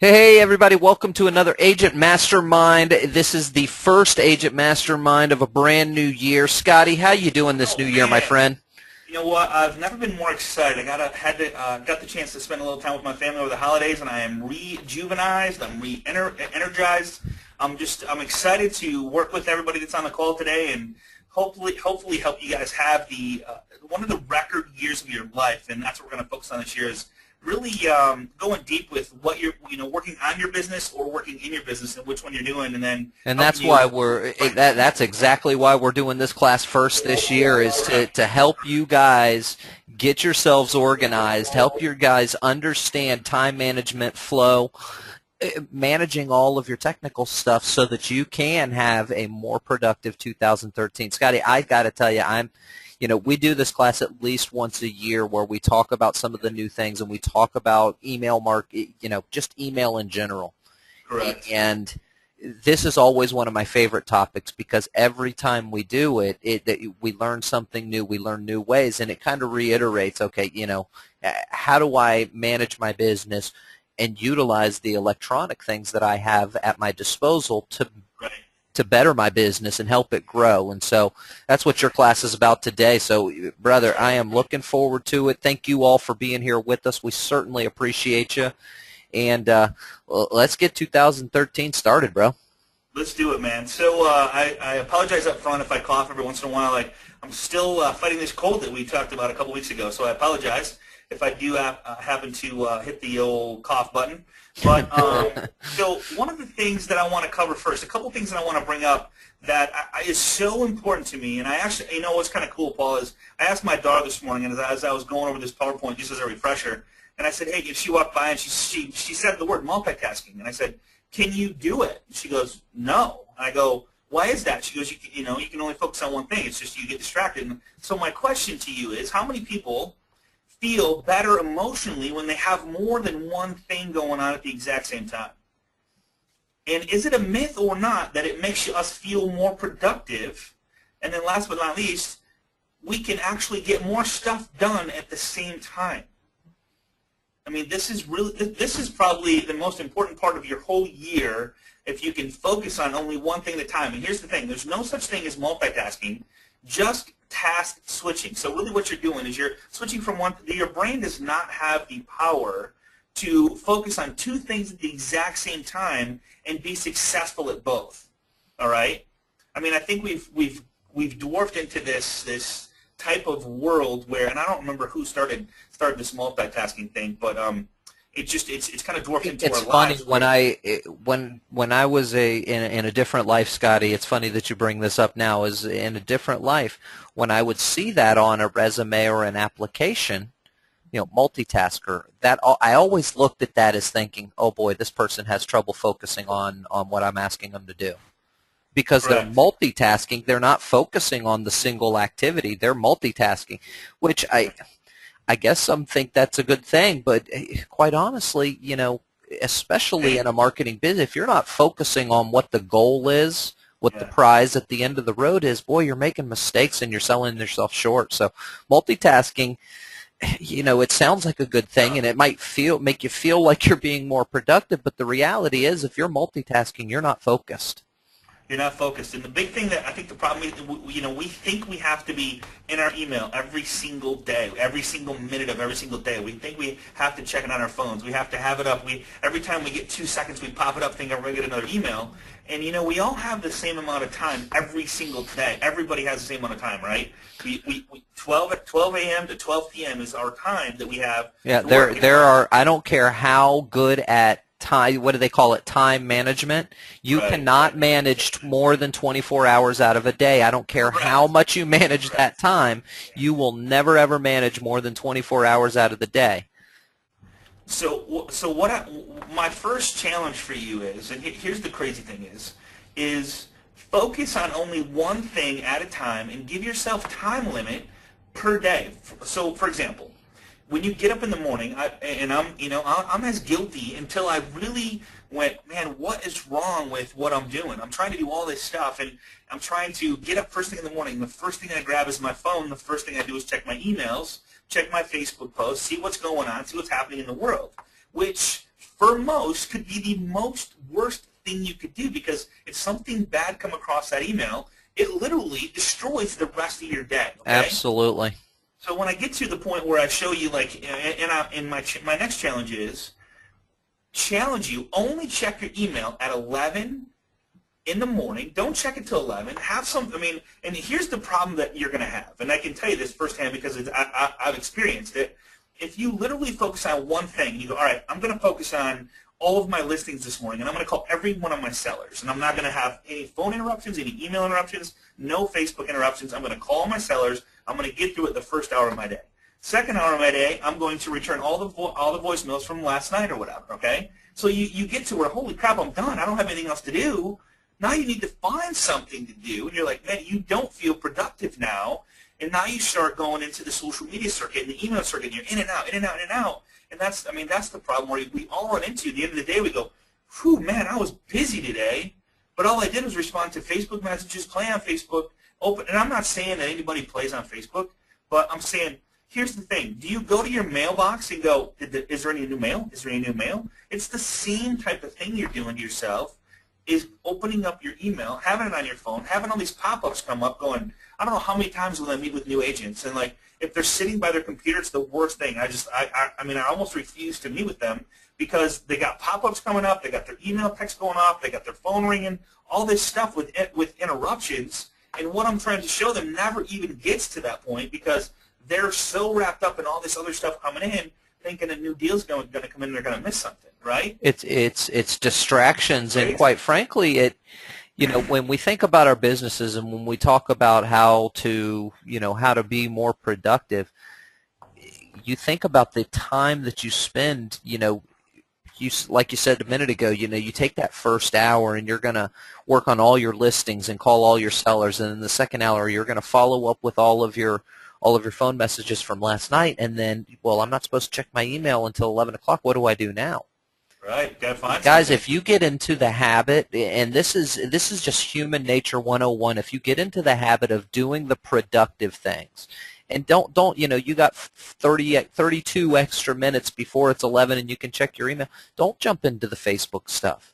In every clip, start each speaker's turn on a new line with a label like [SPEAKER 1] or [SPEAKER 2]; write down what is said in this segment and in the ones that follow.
[SPEAKER 1] Hey everybody, welcome to another Agent Mastermind. This is the first Agent Mastermind of a brand new year. Scotty, how you doing this new year, my
[SPEAKER 2] Man,
[SPEAKER 1] friend?
[SPEAKER 2] you know what? I've never been more excited. Got the chance to spend a little time with my family over the holidays, and I am rejuvenized. I'm re-energized. I'm excited to work with everybody that's on the call today, and hopefully help you guys have the one of the record years of your life. And that's what we're going to focus on this year is really going deep with what you're working on your business or working in your business and which one you're doing, and then
[SPEAKER 1] And
[SPEAKER 2] helping
[SPEAKER 1] that's
[SPEAKER 2] you.
[SPEAKER 1] why that's exactly why we're doing this class first this year is to help you guys get yourselves organized, help your guys understand time management flow, managing all of your technical stuff so that you can have a more productive 2013. Scotty, I got to tell you, we do this class at least once a year where we talk about some of the new things and we talk about email just email in general.
[SPEAKER 2] Correct.
[SPEAKER 1] And this is always one of my favorite topics because every time we do we learn something new, we learn new ways, and it kind of reiterates, okay, how do I manage my business and utilize the electronic things that I have at my disposal
[SPEAKER 2] Right.
[SPEAKER 1] to better my business and help it grow. And so that's what your class is about today. So, brother, I am looking forward to it. Thank you all for being here with us. We certainly appreciate you. And let's get 2013 started, bro.
[SPEAKER 2] Let's do it, man. So I apologize up front if I cough every once in a while. I'm still fighting this cold that we talked about a couple weeks ago, so I apologize if I do happen to hit the old cough button. But so one of the things that I want to cover first, a couple things that I want to bring up that is so important to me, and I actually, what's kind of cool, Paul, is I asked my daughter this morning, and as I was going over this PowerPoint just as a refresher, and I said, hey, if she walked by and she said the word multitasking, and I said, can you do it? And she goes, no. And I go, why is that? She goes, you can only focus on one thing. It's just you get distracted. And so my question to you is, how many people feel better emotionally when they have more than one thing going on at the exact same time? And is it a myth or not that it makes us feel more productive? And then last but not least, we can actually get more stuff done at the same time. I mean, this is probably the most important part of your whole year if you can focus on only one thing at a time. And here's the thing. There's no such thing as multitasking, just task switching. So really what you're doing is you're switching from one. Your brain does not have the power to focus on two things at the exact same time and be successful at both. All right? I mean, I think we've dwarfed into this type of world where, and I don't remember who started this multitasking thing, but it's kind of dwarfed into our lives.
[SPEAKER 1] It's funny when I was in a different life, Scotty. It's funny that you bring this up now. Is in a different life when I would see that on a resume or an application, multitasker. I always looked at that as thinking, oh boy, this person has trouble focusing on what I'm asking them to do. Because they're
[SPEAKER 2] Correct.
[SPEAKER 1] multitasking, they're not focusing on the single activity. They're multitasking, which I guess some think that's a good thing. But quite honestly, especially in a marketing business, if you're not focusing on what the goal is, what the
[SPEAKER 2] Yeah.
[SPEAKER 1] prize at the end of the road is, boy, you're making mistakes and you're selling yourself short. So multitasking, it sounds like a good thing, and it might make you feel like you're being more productive. But the reality is, if you're multitasking, you're not focused.
[SPEAKER 2] You're not focused. And the big thing that I think the problem is, we think we have to be in our email every single day, every single minute of every single day. We think we have to check it on our phones. We have to have it up. Every time we get 2 seconds, we pop it up, think we're going to get another email. And, we all have the same amount of time every single day. Everybody has the same amount of time, right? 12 a.m. to 12 p.m. is our time that we have.
[SPEAKER 1] Yeah,
[SPEAKER 2] to work.
[SPEAKER 1] there are. I don't care how good at time. What do they call it? Time management. You
[SPEAKER 2] Right.
[SPEAKER 1] cannot manage more than 24 hours out of a day. I don't care how much you manage that time. You will never ever manage more than 24 hours out of the day.
[SPEAKER 2] So my first challenge for you is, and here's the crazy thing is focus on only one thing at a time and give yourself time limit per day. So, for example, when you get up in the morning, I'm as guilty until I really went, man, what is wrong with what I'm doing? I'm trying to do all this stuff, and I'm trying to get up first thing in the morning. The first thing I grab is my phone. The first thing I do is check my emails, check my Facebook posts, see what's going on, see what's happening in the world, which for most, could be the most worst thing you could do, because if something bad come across that email, it literally destroys the rest of your day. Okay?
[SPEAKER 1] Absolutely.
[SPEAKER 2] So when I get to the point where I show you, like, and my next challenge is, challenge you, only check your email at 11 in the morning. Don't check it till 11. Have some, and here's the problem that you're going to have, and I can tell you this firsthand because I've experienced it. If you literally focus on one thing, you go, all right, I'm going to focus on all of my listings this morning, and I'm going to call every one of my sellers, and I'm not going to have any phone interruptions, any email interruptions, no Facebook interruptions. I'm going to call my sellers. I'm going to get through it the first hour of my day. Second hour of my day, I'm going to return all the voicemails from last night or whatever, okay? So you get to where, holy crap, I'm done. I don't have anything else to do. Now you need to find something to do, and you're like, man, you don't feel productive now. And now you start going into the social media circuit and the email circuit, and you're in and out, in and out, in and out. And that's the problem where we all run into. At the end of the day, we go, whew, man, I was busy today, but all I did was respond to Facebook messages, play on Facebook, open. And I'm not saying that anybody plays on Facebook, but I'm saying, here's the thing. Do you go to your mailbox and go, is there any new mail? Is there any new mail? It's the same type of thing you're doing to yourself, is opening up your email, having it on your phone, having all these pop-ups come up going, I don't know how many times will I meet with new agents, and like if they're sitting by their computer, it's the worst thing. I almost refuse to meet with them because they got pop-ups coming up, they got their email text going off, they got their phone ringing, all this stuff with interruptions, and what I'm trying to show them never even gets to that point because they're so wrapped up in all this other stuff coming in, thinking a new deal's going to come in and they're going to miss something, right?
[SPEAKER 1] It's distractions, and quite frankly, when we think about our businesses and when we talk about how to be more productive, you think about the time that you spend, like you said a minute ago, you take that first hour and you're going to work on all your listings and call all your sellers, and in the second hour you're going to follow up with all of your phone messages from last night, and then, well, I'm not supposed to check my email until 11 o'clock. What do I do now?
[SPEAKER 2] Right, gotta find
[SPEAKER 1] guys,
[SPEAKER 2] something.
[SPEAKER 1] If you get into the habit, and this is just human nature 101, if you get into the habit of doing the productive things, and don't you got 32 extra minutes before it's 11 and you can check your email, don't jump into the Facebook stuff.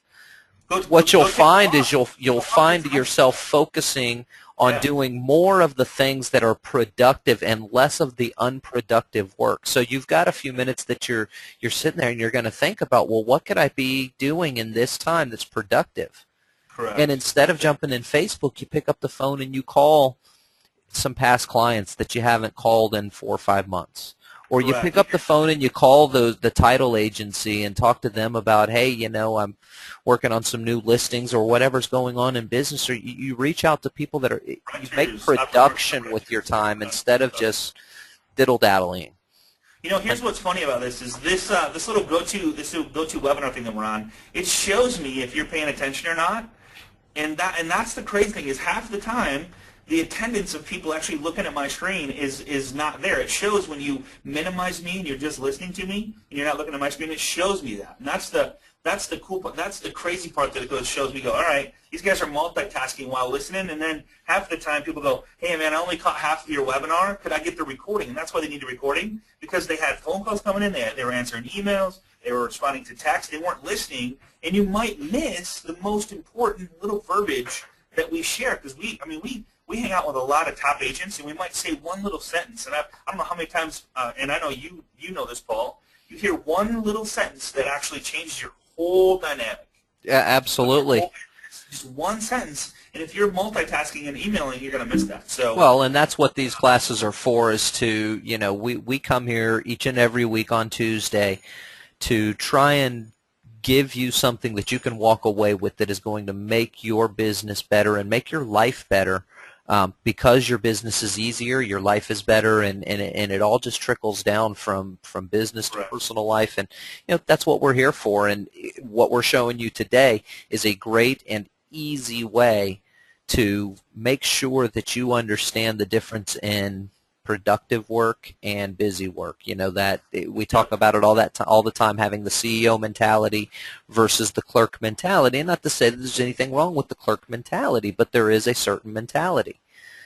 [SPEAKER 1] What you'll find is you'll find yourself focusing on doing more of the things that are productive and less of the unproductive work. So you've got a few minutes that you're sitting there and you're going to think about, well, what could I be doing in this time that's productive?
[SPEAKER 2] Correct.
[SPEAKER 1] And instead of jumping in Facebook, you pick up the phone and you call some past clients that you haven't called in 4 or 5 months. Or you pick up the phone and you call the title agency and talk to them about, hey, I'm working on some new listings or whatever's going on in business. Or you reach out to people that you make production with your time instead of just diddle-daddling.
[SPEAKER 2] Here's what's funny about this is this little go-to webinar thing that we're on. It shows me if you're paying attention or not, and that's the crazy thing is half the time the attendance of people actually looking at my screen is not there. It shows when you minimize me and you're just listening to me and you're not looking at my screen. It shows me that, and that's the cool part. That's the crazy part that it shows me. Go, all right, these guys are multitasking while listening, and then half the time people go, hey man, I only caught half of your webinar. Could I get the recording? And that's why they need the recording, because they had phone calls coming in. They were answering emails. They were responding to text. They weren't listening, and you might miss the most important little verbiage that we share because we hang out with a lot of top agents, and we might say one little sentence. And I don't know how many times, and I know you know this, Paul, you hear one little sentence that actually changes your whole dynamic.
[SPEAKER 1] Yeah, absolutely.
[SPEAKER 2] Just one sentence, and if you're multitasking and emailing, you're going to miss that. So
[SPEAKER 1] well, and that's what these classes are for, is to, we come here each and every week on Tuesday to try and give you something that you can walk away with that is going to make your business better and make your life better. Because your business is easier, your life is better, and it all just trickles down from business to personal life, and that's what we're here for. And what we're showing you today is a great and easy way to make sure that you understand the difference in productive work and busy work. That we talk about it all the time, having the CEO mentality versus the clerk mentality. And not to say that there's anything wrong with the clerk mentality, but there is a certain mentality.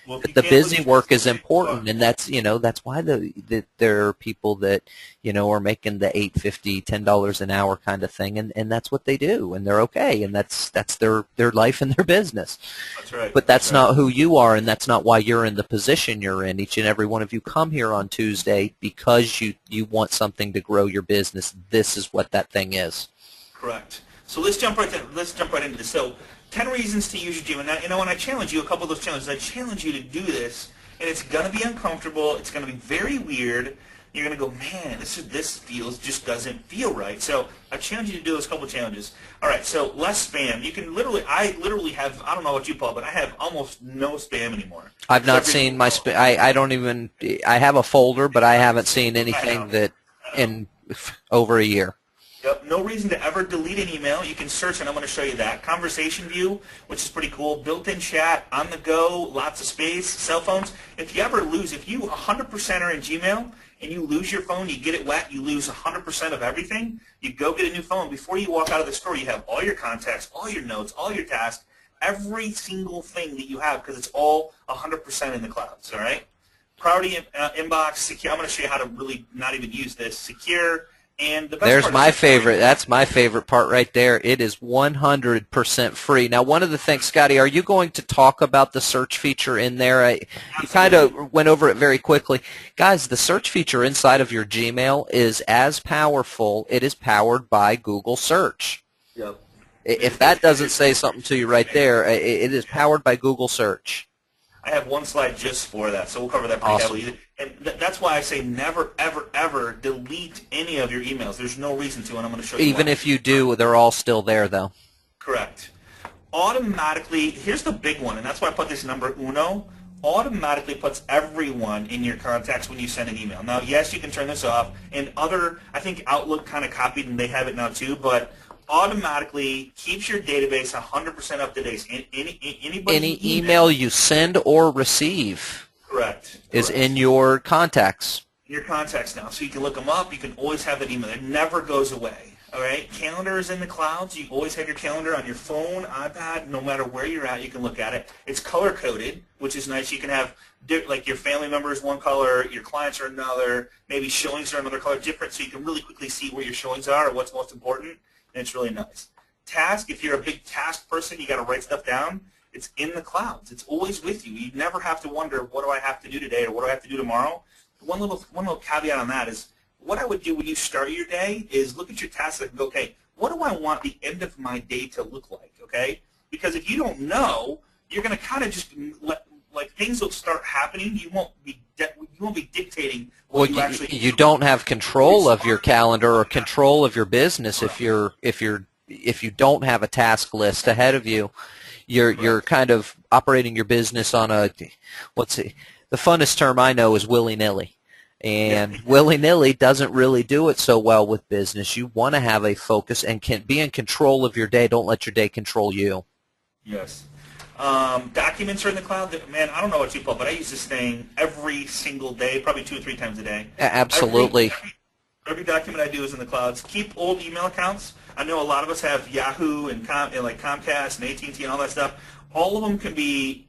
[SPEAKER 2] Well, if
[SPEAKER 1] But
[SPEAKER 2] you
[SPEAKER 1] the
[SPEAKER 2] can't look
[SPEAKER 1] busy
[SPEAKER 2] at
[SPEAKER 1] work is
[SPEAKER 2] your
[SPEAKER 1] important, and that's why there are people that are making the $8.50, $10 an hour kind of thing, and that's what they do, and they're okay, and that's their life and their business.
[SPEAKER 2] That's right.
[SPEAKER 1] But
[SPEAKER 2] That's
[SPEAKER 1] that's
[SPEAKER 2] right.
[SPEAKER 1] not who you are, and that's not why you're in the position you're in. Each and every one of you come here on Tuesday because you want something to grow your business. This is what that thing is.
[SPEAKER 2] Correct. So let's jump right into this. So 10 reasons to use your Gmail. Now, when I challenge you, a couple of those challenges, I challenge you to do this, and it's going to be uncomfortable. It's going to be very weird. You're going to go, man, this just doesn't feel right. So I challenge you to do those couple of challenges. All right, so less spam. You can I literally have, I don't know what you, Paul, but I have almost no spam anymore.
[SPEAKER 1] I've not seen my spam. I don't even, I have a folder, but I haven't seen anything that in over a year.
[SPEAKER 2] Yep, no reason to ever delete an email. You can search, and I'm going to show you that. Conversation view, which is pretty cool. Built-in chat, on the go, lots of space, cell phones. If you 100% are in Gmail, and you lose your phone, you get it wet, you lose 100% of everything, you go get a new phone. Before you walk out of the store, you have all your contacts, all your notes, all your tasks, every single thing that you have, because it's all 100% in the clouds, all right? Priority inbox, secure. I'm going to show you how to really not even use this. Secure. And the best
[SPEAKER 1] There's
[SPEAKER 2] part
[SPEAKER 1] my
[SPEAKER 2] is
[SPEAKER 1] favorite. That's my favorite part right there. It is 100% free. Now, one of the things, Scotty, are you going to talk about the search feature in there? You kind of went over it very quickly. Guys, the search feature inside of your Gmail is as powerful. It is powered by Google Search.
[SPEAKER 2] Yep.
[SPEAKER 1] If that doesn't say something to you right there, it is powered by Google Search.
[SPEAKER 2] I have one slide just for that, so we'll cover that pretty heavily. And that's why I say never, ever, ever delete any of your emails. There's no reason to, and I'm going to show you
[SPEAKER 1] Even
[SPEAKER 2] why.
[SPEAKER 1] if you do, they're all still there, though.
[SPEAKER 2] Correct. Automatically, here's the big one, and that's why I put this number uno, automatically puts everyone in your contacts when you send an email. Now, yes, you can turn this off, and I think Outlook kind of copied, and they have it now too, but automatically keeps your database 100% up to date.
[SPEAKER 1] Any email you send or receive is in your contacts.
[SPEAKER 2] Your contacts now, so you can look them up. You can always have that email. It never goes away. All right. Calendar is in the clouds. You always have your calendar on your phone, iPad. No matter where you're at, you can look at it. It's color coded, which is nice. You can have like your family members one color, your clients are another. Maybe showings are another color, different, so you can really quickly see where your showings are or what's most important. And it's really nice. Task, if you're a big task person, you got to write stuff down. It's in the clouds. It's always with you. You never have to wonder, what do I have to do today or what do I have to do tomorrow? One little caveat on that is what I would do when you start your day is look at your tasks and go, okay, what do I want the end of my day to look like, okay? Because if you don't know, you're going to kind of just things will start happening. You won't be dictating what you actually do.
[SPEAKER 1] You don't have control of your calendar or control of your business if you don't have a task list ahead of you. You're kind of operating your business on the funnest term I know is willy-nilly. And willy-nilly doesn't really do it so well with business. You want to have a focus and can be in control of your day. Don't let your day control you.
[SPEAKER 2] Yes. Documents are in the cloud. Man, I don't know what you Paul, but I use this thing every single day, probably 2 or 3 times a day.
[SPEAKER 1] Absolutely.
[SPEAKER 2] Every document I do is in the clouds. Keep old email accounts. I know a lot of us have Yahoo and like Comcast and AT&T and all that stuff. All of them can be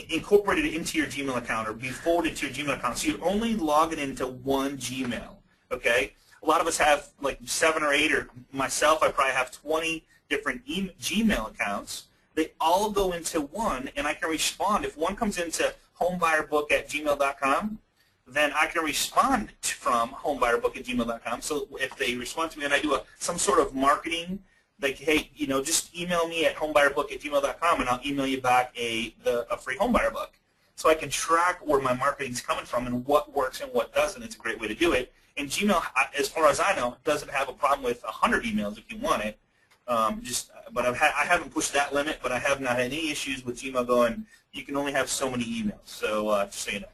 [SPEAKER 2] incorporated into your Gmail account or be forwarded to your Gmail account. So you're only logging into one Gmail, okay? A lot of us have like 7 or 8, or myself, I probably have 20 different Gmail accounts. They all go into one, and I can respond. If one comes into homebuyerbook@gmail.com, then I can respond from homebuyerbook@gmail.com. So if they respond to me and I do some sort of marketing, like, hey, just email me at homebuyerbook@gmail.com, and I'll email you back a free homebuyer book. So I can track where my marketing's coming from and what works and what doesn't. It's a great way to do it. And Gmail, as far as I know, doesn't have a problem with 100 emails if you want it. But I haven't pushed that limit, but I have not had any issues with Gmail going, you can only have so many emails. So just so you know.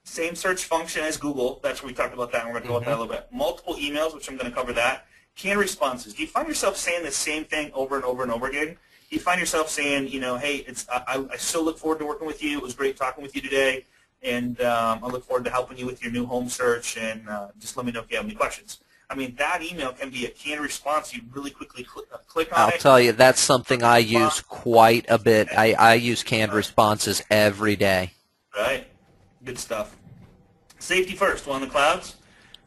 [SPEAKER 2] Same search function as Google. That's where we talked about that, and we're going to go about that a little bit. Multiple emails, which I'm going to cover that. Canned responses. Do you find yourself saying the same thing over and over and over again? Do you find yourself saying, hey, I still look forward to working with you. It was great talking with you today, and I look forward to helping you with your new home search, and just let me know if you have any questions. I mean, that email can be a canned response. You really quickly click on it.
[SPEAKER 1] I'll tell you, that's something I use quite a bit. I use canned responses every day.
[SPEAKER 2] Right. Good stuff. Safety first. Well, on the clouds,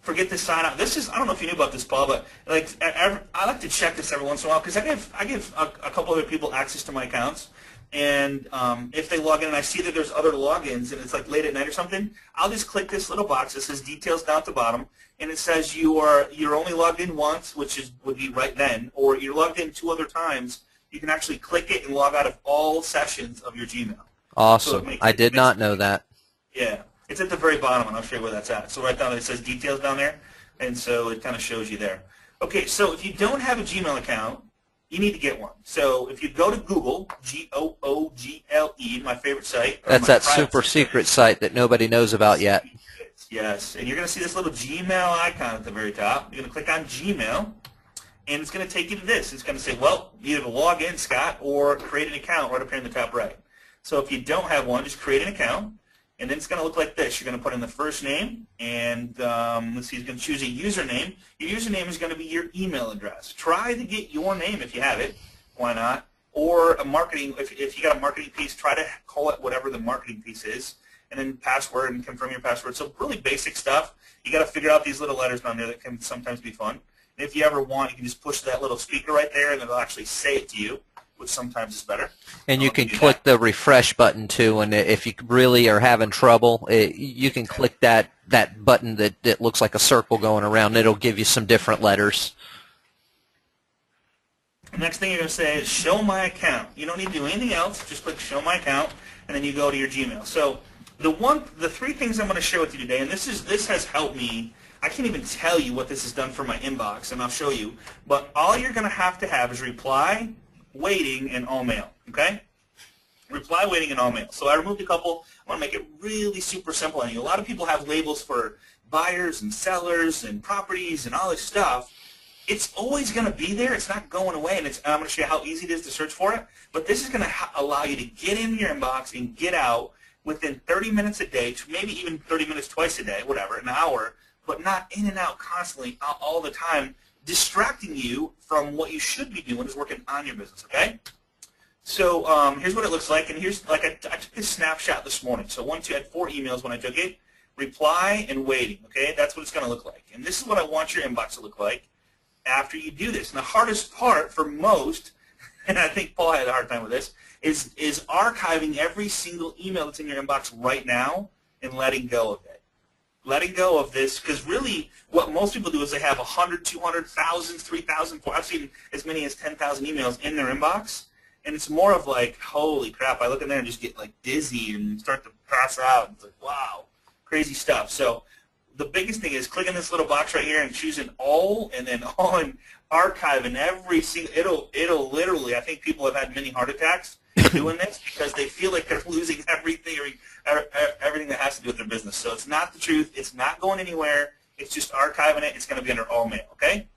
[SPEAKER 2] forget to sign out. This is, I don't know if you knew about this, Paul, but like I like to check this every once in a while because I give a couple other people access to my accounts. And if they log in and I see that there's other logins and it's like late at night or something, I'll just click this little box that says details down at the bottom, and it says you're only logged in once, which would be right then, or you're logged in 2 other times. You can actually click it and log out of all sessions of your Gmail.
[SPEAKER 1] Awesome. I did not know that.
[SPEAKER 2] Yeah. It's at the very bottom, and I'll show you where that's at. So right down there, it says details down there, and so it kind of shows you there. Okay, so if you don't have a Gmail account, you need to get one. So if you go to Google, Google, my favorite site.
[SPEAKER 1] That's that super secret site that nobody knows about yet.
[SPEAKER 2] Yes, and you're going to see this little Gmail icon at the very top. You're going to click on Gmail, and it's going to take you to this. It's going to say, well, either log in, Scott, or create an account right up here in the top right. So if you don't have one, just create an account. And then it's going to look like this. You're going to put in the first name, and let's see, you're going to choose a username. Your username is going to be your email address. Try to get your name if you have it. Why not? Or a marketing, if you got a marketing piece, try to call it whatever the marketing piece is, and then password and confirm your password. So really basic stuff. You got to figure out these little letters down there that can sometimes be fun. And if you ever want, you can just push that little speaker right there, and it'll actually say it to you, which sometimes is better.
[SPEAKER 1] And you can click the refresh button too, and if you really are having trouble, you can click that button that looks like a circle going around. It'll give you some different letters.
[SPEAKER 2] The next thing you're going to say is show my account. You don't need to do anything else. Just click show my account, and then you go to your Gmail. So the 3 things I'm going to share with you today, and this has helped me. I can't even tell you what this has done for my inbox, and I'll show you. But all you're going to have is reply, waiting, and all mail, okay? Reply, waiting, and all mail. So I removed a couple. I want to make it really super simple on you. A lot of people have labels for buyers and sellers and properties and all this stuff. It's always going to be there. It's not going away, and I'm going to show you how easy it is to search for it. But this is going to allow you to get in your inbox and get out within 30 minutes a day, maybe even 30 minutes twice a day, whatever, an hour, but not in and out constantly all the time, distracting you from what you should be doing is working on your business, okay? So here's what it looks like, and here's, like I took this snapshot this morning. So I had 4 emails when I took it, reply and waiting, okay? That's what it's going to look like. And this is what I want your inbox to look like after you do this. And the hardest part for most, and I think Paul had a hard time with this, is archiving every single email that's in your inbox right now and letting go of it. Letting go of this, because really what most people do is they have 100, 200, 1,000, 3,000, I've seen as many as 10,000 emails in their inbox, and it's more of like, holy crap, I look in there and just get like dizzy and start to pass out. It's like, wow, crazy stuff. So the biggest thing is clicking this little box right here and choosing all, and then all, and archiving every single, it'll literally, I think people have had many heart attacks doing this because they feel like they're losing everything that has to do with their business. So it's not the truth. It's not going anywhere. It's just archiving it. It's going to be under all mail, okay?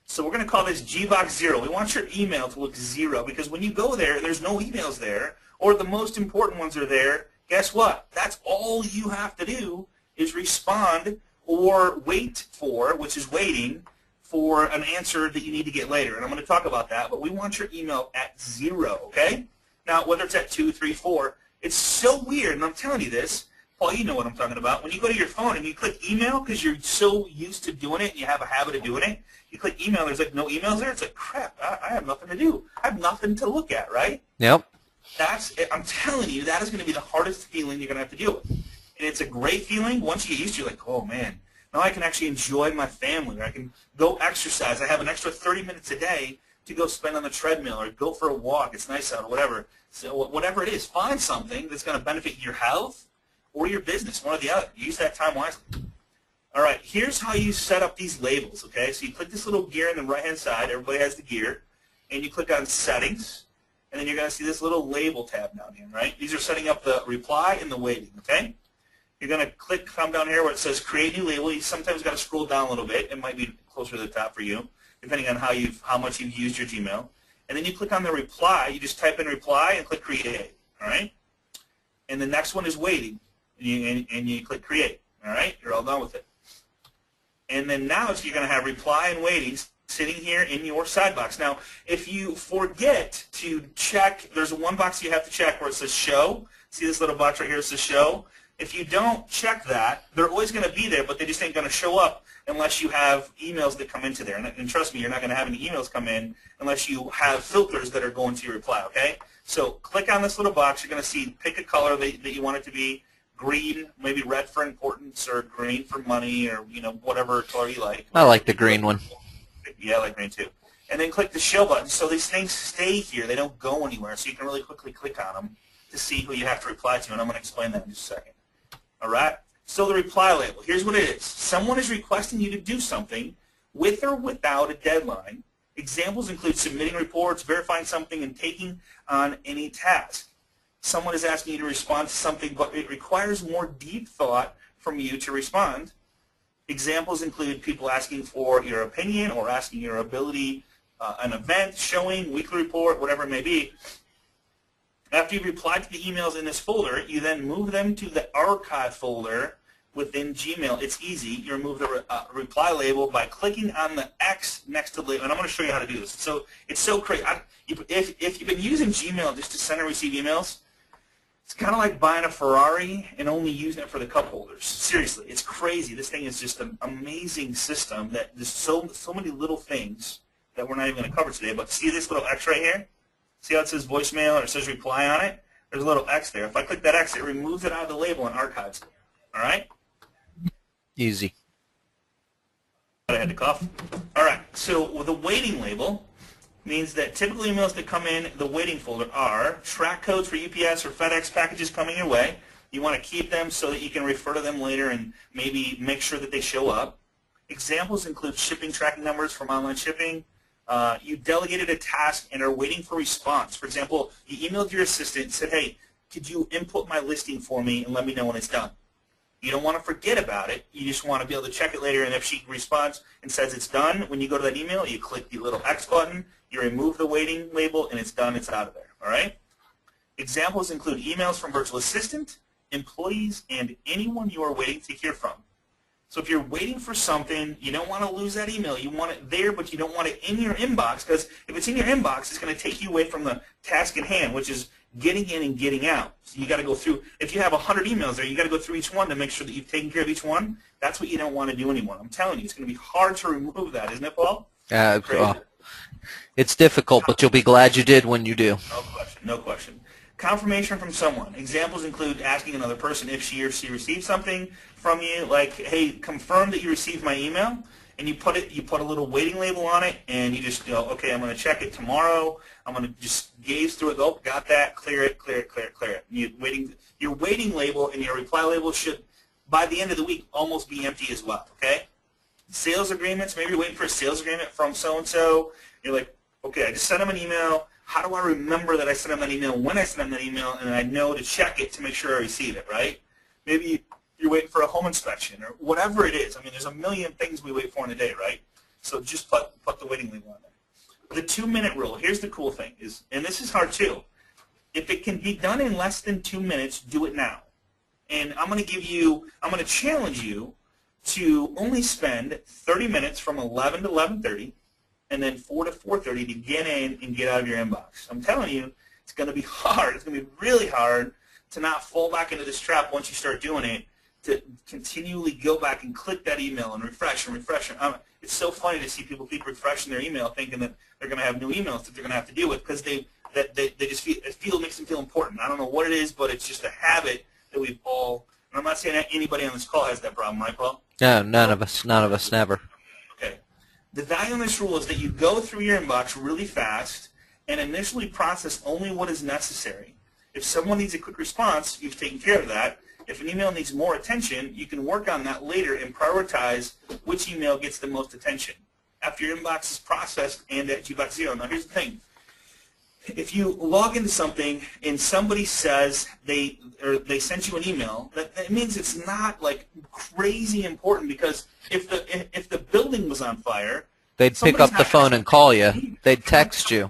[SPEAKER 2] So we're going to call this Gbox 0. We want your email to look 0 because when you go there, there's no emails there, or the most important ones are there. Guess what? That's all you have to do is respond or wait for, which is waiting, for an answer that you need to get later. And I'm going to talk about that, but we want your email at 0, okay? Now, whether it's at 2, 3, 4, it's so weird, and I'm telling you this, Paul, you know what I'm talking about. When you go to your phone and you click email because you're so used to doing it and you have a habit of doing it, you click email, there's like no emails there. It's like, crap, I have nothing to do. I have nothing to look at, right?
[SPEAKER 1] Yep.
[SPEAKER 2] I'm telling you, that is going to be the hardest feeling you're going to have to deal with. And it's a great feeling. Once you get used to it, you're like, oh, man, now I can actually enjoy my family. Or I can go exercise. I have an extra 30 minutes a day to go spend on the treadmill or go for a walk. It's nice out or whatever. So whatever it is, find something that's going to benefit your health or your business, one or the other. Use that time wisely. All right, here's how you set up these labels, okay? So you click this little gear on the right-hand side. Everybody has the gear. And you click on Settings. And then you're going to see this little label tab down here, right? These are setting up the reply and the waiting, okay? You're going to come down here where it says Create New Label. You sometimes got to scroll down a little bit. It might be closer to the top for you, depending on how much you've used your Gmail. And then you click on the reply. You just type in reply and click Create, all right? And the next one is waiting, and you click Create, all right? You're all done with it. And then now you're going to have reply and waiting sitting here in your side box. Now, if you forget to check, there's one box you have to check where it says show. See this little box right here that says show? If you don't check that, they're always going to be there, but they just ain't going to show up unless you have emails that come into there. And trust me, you're not going to have any emails come in unless you have filters that are going to your reply, okay? So click on this little box. You're going to see, pick a color that you want it to be. Green, maybe red for importance, or green for money, or whatever color you like.
[SPEAKER 1] I like the green one.
[SPEAKER 2] Yeah, I like green too. And then click the show button. So these things stay here. They don't go anywhere. So you can really quickly click on them to see who you have to reply to. And I'm going to explain that in just a second. All right? So the reply label, here's what it is. Someone is requesting you to do something with or without a deadline. Examples include submitting reports, verifying something, and taking on any task. Someone is asking you to respond to something, but it requires more deep thought from you to respond. Examples include people asking for your opinion or asking your ability, an event, showing, weekly report, whatever it may be. After you've replied to the emails in this folder, you then move them to the archive folder within Gmail. It's easy. You remove the reply label by clicking on the X next to the label. And I'm going to show you how to do this. So it's so crazy. If you've been using Gmail just to send and receive emails, it's kind of like buying a Ferrari and only using it for the cup holders. Seriously, it's crazy. This thing is just an amazing system that there's so many little things that we're not even going to cover today. But see this little X right here? See how it says voicemail or it says reply on it? There's a little X there. If I click that X, it removes it out of the label and archives it. All right?
[SPEAKER 1] Easy.
[SPEAKER 2] I had to cough. All right. So with the waiting label means that typical emails that come in the waiting folder are track codes for UPS or FedEx packages coming your way. You want to keep them so that you can refer to them later and maybe make sure that they show up. Examples include shipping tracking numbers from online shipping. You delegated a task and are waiting for response. For example, you emailed your assistant and said, hey, could you input my listing for me and let me know when it's done? You don't want to forget about it. You just want to be able to check it later, and if she responds and says it's done, when you go to that email, you click the little X button, you remove the waiting label, and it's done. It's out of there. All right? Examples include emails from virtual assistant, employees, and anyone you are waiting to hear from. So if you're waiting for something, you don't want to lose that email. You want it there, but you don't want it in your inbox, because if it's in your inbox, it's going to take you away from the task at hand, which is getting in and getting out. So you got to go through. If you have 100 emails there, you got to go through each one to make sure that you've taken care of each one. That's what you don't want to do anymore. I'm telling you, it's going to be hard to remove that, isn't it, Paul?
[SPEAKER 1] It's difficult, but you'll be glad you did when you do.
[SPEAKER 2] No question. No question. Confirmation from someone. Examples include asking another person if she or she received something from you, like, hey, confirm that you received my email, and you put a little waiting label on it, and you just go, okay, I'm going to check it tomorrow. I'm going to just gaze through it. Oh, got that. Clear it, clear it, clear it, clear it. Your waiting label and your reply label should, by the end of the week, almost be empty as well, okay? Sales agreements. Maybe you're waiting for a sales agreement from so-and-so. You're like, okay, I just sent them an email. How do I remember that I sent them that email when I sent them that email, and I know to check it to make sure I receive it, right? Maybe you're waiting for a home inspection or whatever it is. I mean, there's a million things we wait for in a day, right? So just put the waiting label on there. The 2-minute rule. Here's the cool thing, and this is hard too. If it can be done in less than 2 minutes, do it now. And I'm going to challenge you to only spend 30 minutes from 11 to 11:30. And then 4 to 4:30 to get in and get out of your inbox. I'm telling you, it's going to be hard. It's going to be really hard to not fall back into this trap once you start doing it, to continually go back and click that email and refresh and refresh. It's so funny to see people keep refreshing their email thinking that they're going to have new emails that they're going to have to deal with, because they just feel, it makes them feel important. I don't know what it is, but it's just a habit that we've all, and I'm not saying that anybody on this call has that problem, right, Paul?
[SPEAKER 1] No, none of us, never.
[SPEAKER 2] Okay. The value in this rule is that you go through your inbox really fast and initially process only what is necessary. If someone needs a quick response, you've taken care of that. If an email needs more attention, you can work on that later and prioritize which email gets the most attention after your inbox is processed and at G.0. Now, here's the thing. If you log into something and somebody says they sent you an email, that means it's not like crazy important, because if the building was on fire,
[SPEAKER 1] they'd pick up the phone and call you. They'd text you.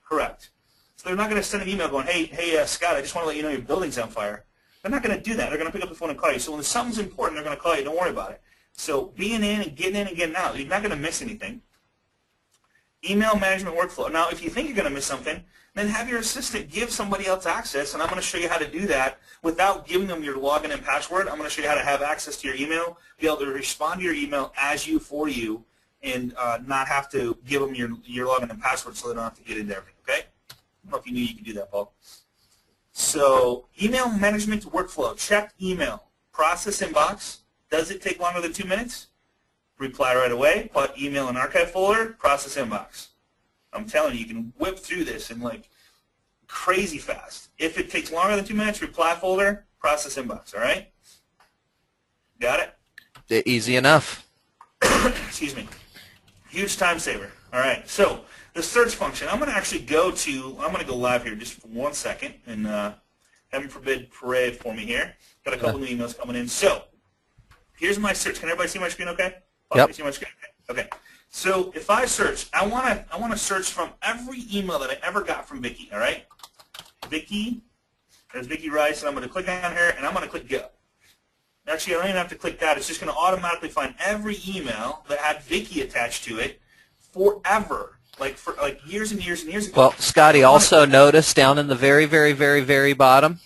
[SPEAKER 2] Correct. So they're not going to send an email going, hey, Scott, I just want to let you know your building's on fire. They're not going to do that. They're going to pick up the phone and call you. So when something's important, they're going to call you. Don't worry about it. So being in and getting out, you're not going to miss anything. Email management workflow. Now, if you think you're going to miss something, then have your assistant give somebody else access, and I'm going to show you how to do that without giving them your login and password. I'm going to show you how to have access to your email, be able to respond to your email as you, for you, and not have to give them your login and password so they don't have to get into everything, okay? I don't know if you knew you could do that, Paul. So email management workflow. Check email. Process inbox. Does it take longer than 2 minutes? Reply right away. Put email in archive folder. Process inbox. I'm telling you, you can whip through this in like crazy fast. If it takes longer than 2 minutes, reply folder, process inbox, all right? Got it?
[SPEAKER 1] Easy enough.
[SPEAKER 2] Excuse me. Huge time saver. All right, so the search function, I'm going to go live here just for 1 second, and heaven forbid parade for me here. Got a couple new emails coming in. So here's my search. Can everybody see my screen okay?
[SPEAKER 1] Yep.
[SPEAKER 2] See my screen? Okay. So if I search, I want to search from every email that I ever got from Vicki, all right? Vicki, there's Vicki Rice, and I'm going to click on her, and I'm going to click go. Actually, I don't even have to click that. It's just going to automatically find every email that had Vicki attached to it forever, for years and years and years ago.
[SPEAKER 1] Well, Scotty, also notice down in the very, very, very, very bottom,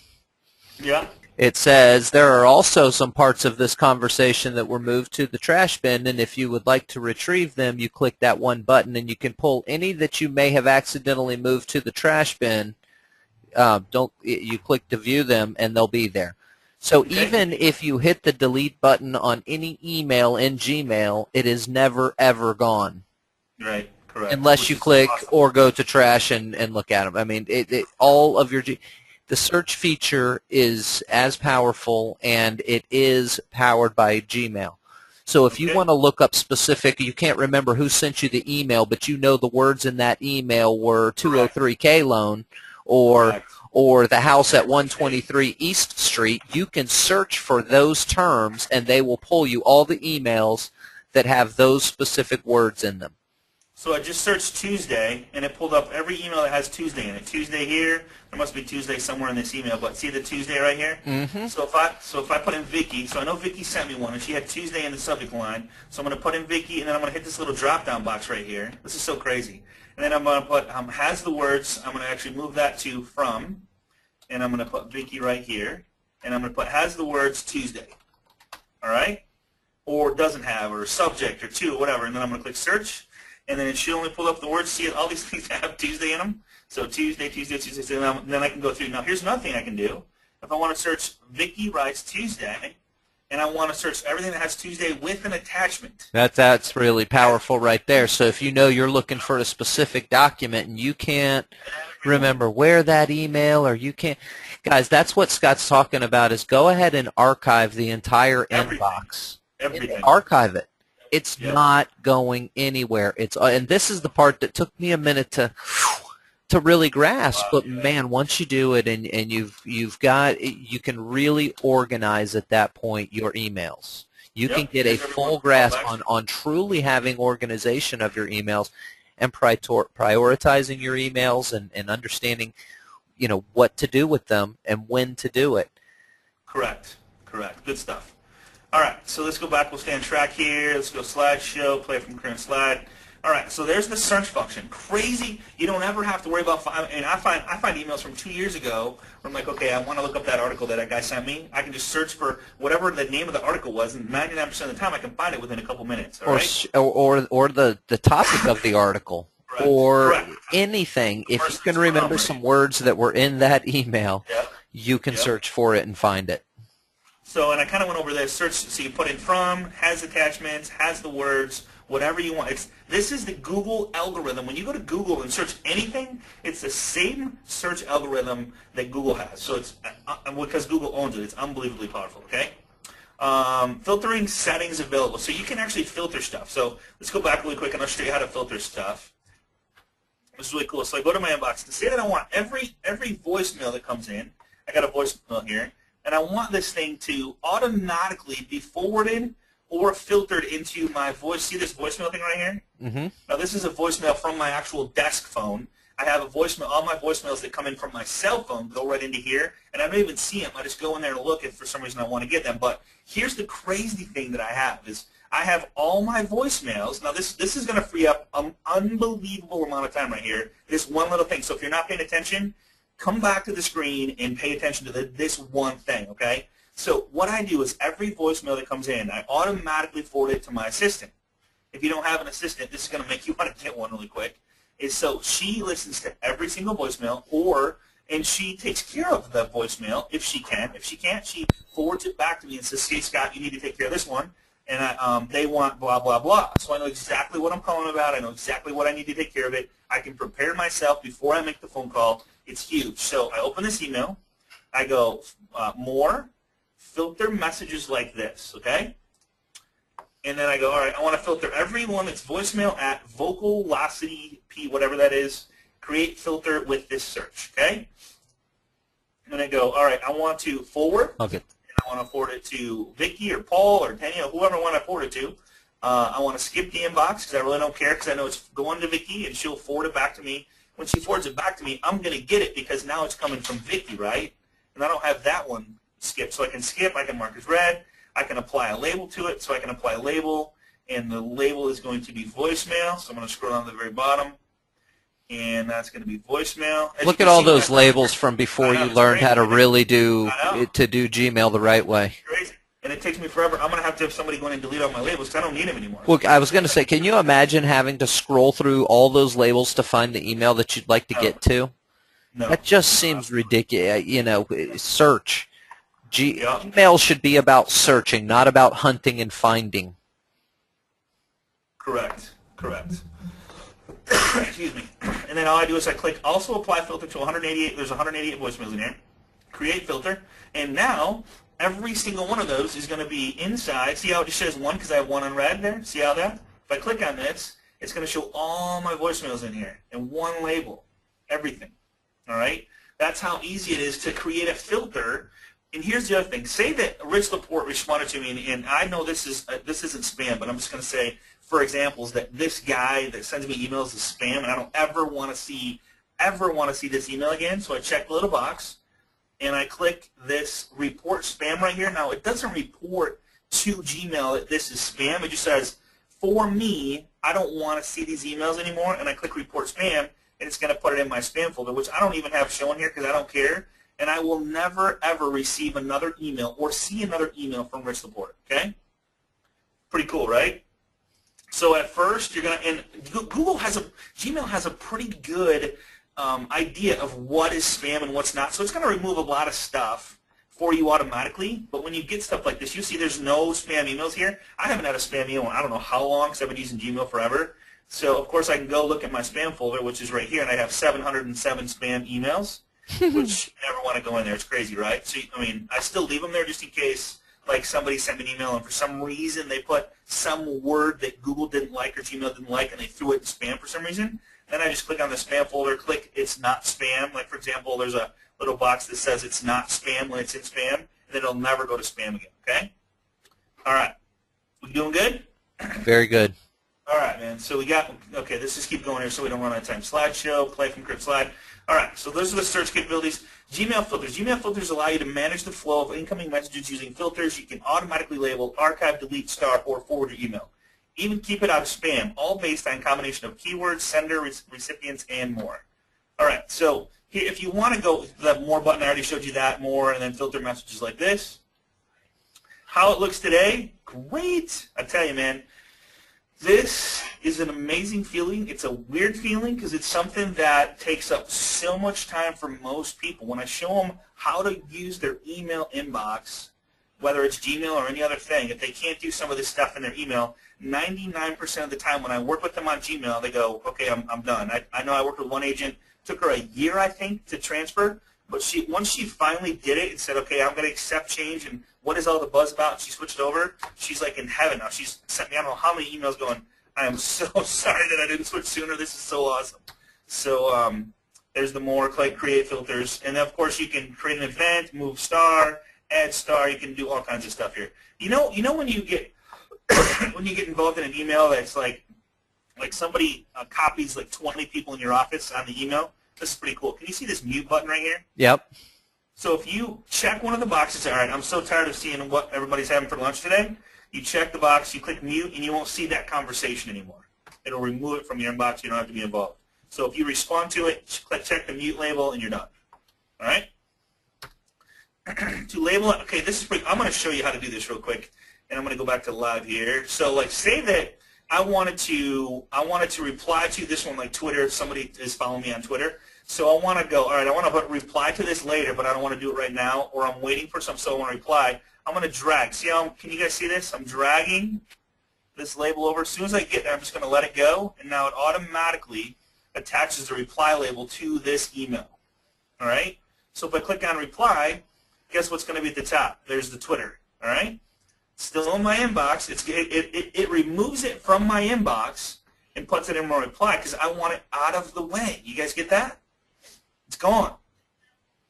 [SPEAKER 2] yeah,
[SPEAKER 1] it says there are also some parts of this conversation that were moved to the trash bin, and if you would like to retrieve them, you click that one button, and you can pull any that you may have accidentally moved to the trash bin. You click to view them, and they'll be there. So even if you hit the delete button on any email in Gmail, it is never, ever gone.
[SPEAKER 2] Right, correct.
[SPEAKER 1] Unless you click or go to trash and look at them. I mean, all of your the search feature is as powerful, and it is powered by Gmail. So if you want to look up specific, you can't remember who sent you the email, but you know the words in that email were 203K loan or the house at 123 East Street, you can search for those terms, and they will pull you all the emails that have those specific words in them.
[SPEAKER 2] So I just searched Tuesday, and it pulled up every email that has Tuesday in it. Tuesday here, there must be Tuesday somewhere in this email, but see the Tuesday right here?
[SPEAKER 1] Mm-hmm.
[SPEAKER 2] So if I put in Vicki, so I know Vicki sent me one, and she had Tuesday in the subject line. So I'm going to put in Vicki, and then I'm going to hit this little drop-down box right here. This is so crazy. And then I'm going to put has the words. I'm going to actually move that to from, and I'm going to put Vicki right here, and I'm going to put has the words Tuesday. All right? Or doesn't have, or subject, or to, or whatever. And then I'm going to click search. And then it should only pull up the words. See all these things that have Tuesday in them? So Tuesday, Tuesday, Tuesday. And then I can go through. Now, here's another thing I can do. If I want to search Vicki writes Tuesday, and I want to search everything that has Tuesday with an attachment.
[SPEAKER 1] That's really powerful right there. So if you know you're looking for a specific document and you can't remember where that email, or you can't, guys, that's what Scott's talking about, is go ahead and archive the entire inbox.
[SPEAKER 2] Everything.
[SPEAKER 1] Archive it. It's not going anywhere. And this is the part that took me a minute to really grasp. But man, once you do it, and you can really organize at that point your emails. You can get a full grasp on truly having organization of your emails, and prioritizing your emails, and understanding, what to do with them and when to do it.
[SPEAKER 2] Correct. Good stuff. All right, so let's go back. We'll stay on track here. Let's go slideshow, play from current slide. All right, so there's the search function. Crazy. You don't ever have to worry about, and I find emails from 2 years ago where I'm like, okay, I want to look up that article that guy sent me. I can just search for whatever the name of the article was, and 99% of the time I can find it within a couple minutes. All right?
[SPEAKER 1] Or the topic of the article.
[SPEAKER 2] Correct.
[SPEAKER 1] Or
[SPEAKER 2] Correct.
[SPEAKER 1] Anything. If you can remember some words that were in that email, you can search for it and find it.
[SPEAKER 2] So, and I kind of went over this search. So you put in from, has attachments, has the words, whatever you want. This is the Google algorithm. When you go to Google and search anything, it's the same search algorithm that Google has. So it's because Google owns it. It's unbelievably powerful. Okay. Filtering settings available. So you can actually filter stuff. So let's go back really quick, and I'll show you how to filter stuff. This is really cool. So I go to my inbox to say that I want every voicemail that comes in. I got a voicemail here. And I want this thing to automatically be forwarded or filtered into my voice. See this voicemail thing right here?
[SPEAKER 1] Mm-hmm.
[SPEAKER 2] Now, this is a voicemail from my actual desk phone. I have a voicemail. All my voicemails that come in from my cell phone go right into here, and I don't even see them. I just go in there and look if for some reason I want to get them. But here's the crazy thing that I have is I have all my voicemails. Now this is going to free up an unbelievable amount of time right here. This one little thing. So if you're not paying attention, come back to the screen and pay attention to this one thing, okay? So what I do is every voicemail that comes in, I automatically forward it to my assistant. If you don't have an assistant, this is going to make you want to get one really quick. So she listens to every single voicemail, and she takes care of the voicemail if she can. If she can't, she forwards it back to me and says, "Hey, Scott, you need to take care of this one. And they want blah, blah, blah." So I know exactly what I'm calling about. I know exactly what I need to take care of it. I can prepare myself before I make the phone call. It's huge. So I open this email. I go, more, filter messages like this, okay? And then I go, all right, I want to filter every one that's voicemail at Vocalocity P, whatever that is, create filter with this search, okay? And I go, all right, I want to forward.
[SPEAKER 1] Okay.
[SPEAKER 2] I want to forward it to Vicky or Paul or Penny or whoever I want to forward it to. I want to skip the inbox because I really don't care because I know it's going to Vicky and she'll forward it back to me. When she forwards it back to me, I'm going to get it because now it's coming from Vicky, right? And I don't have that one skipped. So I can skip, I can mark as read, I can apply a label to it. So I can apply a label, and the label is going to be voicemail. So I'm going to scroll down to the very bottom, and that's going to be voicemail.
[SPEAKER 1] Look at all those labels from before you learned how to really do Gmail the right way.
[SPEAKER 2] Crazy. And it takes me forever. I'm going to have somebody go in and delete all my labels because I don't need them anymore.
[SPEAKER 1] Well, I was going to say, can you imagine having to scroll through all those labels to find the email that you'd like to get to?
[SPEAKER 2] No.
[SPEAKER 1] That just seems ridiculous. You know, search. Email should be about searching, not about hunting and finding.
[SPEAKER 2] Correct. Excuse me. And then all I do is I click also apply filter to 188. There's 188 voicemails in here. Create filter. And now every single one of those is going to be inside. See how it just says one because I have one unread there? See how that? If I click on this, it's going to show all my voicemails in here in one label. Everything. All right? That's how easy it is to create a filter. And here's the other thing. Say that Rich Laporte responded to me, and I know this isn't spam, but I'm just going to say, for examples, that this guy that sends me emails is spam, and I don't ever want to see this email again. So I check the little box, and I click this report spam right here. Now, it doesn't report to Gmail that this is spam. It just says, for me, I don't want to see these emails anymore, and I click report spam, and it's going to put it in my spam folder, which I don't even have shown here because I don't care. And I will never, ever receive another email or see another email from Rich Laporte, okay? Pretty cool, right? So at first, you're going to, and Gmail has a pretty good idea of what is spam and what's not. So it's going to remove a lot of stuff for you automatically. But when you get stuff like this, you see there's no spam emails here. I haven't had a spam email in I don't know how long because I've been using Gmail forever. So, of course, I can go look at my spam folder, which is right here, and I have 707 spam emails. Which you never want to go in there. It's crazy, right? So, I mean, I still leave them there just in case, like, somebody sent me an email and for some reason they put some word that Google didn't like or Gmail didn't like and they threw it in spam for some reason. Then I just click on the spam folder, click it's not spam. Like, for example, there's a little box that says it's not spam when it's in spam, and then it'll never go to spam again, okay? All right. We doing good?
[SPEAKER 1] Very good.
[SPEAKER 2] All right, man. So we got, okay, let's just keep going here so we don't run out of time. Slideshow, play from Crypt Slide. All right, so those are the search capabilities. Gmail filters. Gmail filters allow you to manage the flow of incoming messages using filters. You can automatically label, archive, delete, star, or forward your email. Even keep it out of spam, all based on a combination of keywords, sender, recipients, and more. All right, so here, if you want to go, the more button, I already showed you that, more, and then filter messages like this. How it looks today, great. I tell you, man. This is an amazing feeling. It's a weird feeling because it's something that takes up so much time for most people. When I show them how to use their email inbox, whether it's Gmail or any other thing, if they can't do some of this stuff in their email, 99% of the time when I work with them on Gmail, they go, okay, I'm done. I know I worked with one agent. It took her a year, I think, to transfer. But once she finally did it and said, okay, I'm going to accept change and what is all the buzz about, and she switched over, she's like in heaven now. She's sent me I don't know how many emails going, I am so sorry that I didn't switch sooner. This is so awesome. So there's the more create filters. And, of course, you can create an event, move star, add star. You can do all kinds of stuff here. You know when you get when you get involved in an email that's like somebody copies like 20 people in your office on the email, this is pretty cool. Can you see this mute button right here?
[SPEAKER 1] Yep.
[SPEAKER 2] So if you check one of the boxes, all right, I'm so tired of seeing what everybody's having for lunch today. You check the box, you click mute, and you won't see that conversation anymore. It'll remove it from your inbox. You don't have to be involved. So if you respond to it, check the mute label, and you're done. All right? To label it, okay, this is pretty, I'm going to show you how to do this real quick, and I'm going to go back to live here. So like say that I wanted to reply to this one like Twitter, if somebody is following me on Twitter. So I want to go, all right, I want to reply to this later, but I don't want to do it right now, or I'm waiting for some, so I want to reply. I'm going to drag. See how, can you guys see this? I'm dragging this label over. As soon as I get there, I'm just going to let it go, and now it automatically attaches the reply label to this email. All right? So if I click on reply, guess what's going to be at the top? There's the Twitter. All right? Still in my inbox. It removes it from my inbox and puts it in my reply because I want it out of the way. You guys get that? It's gone.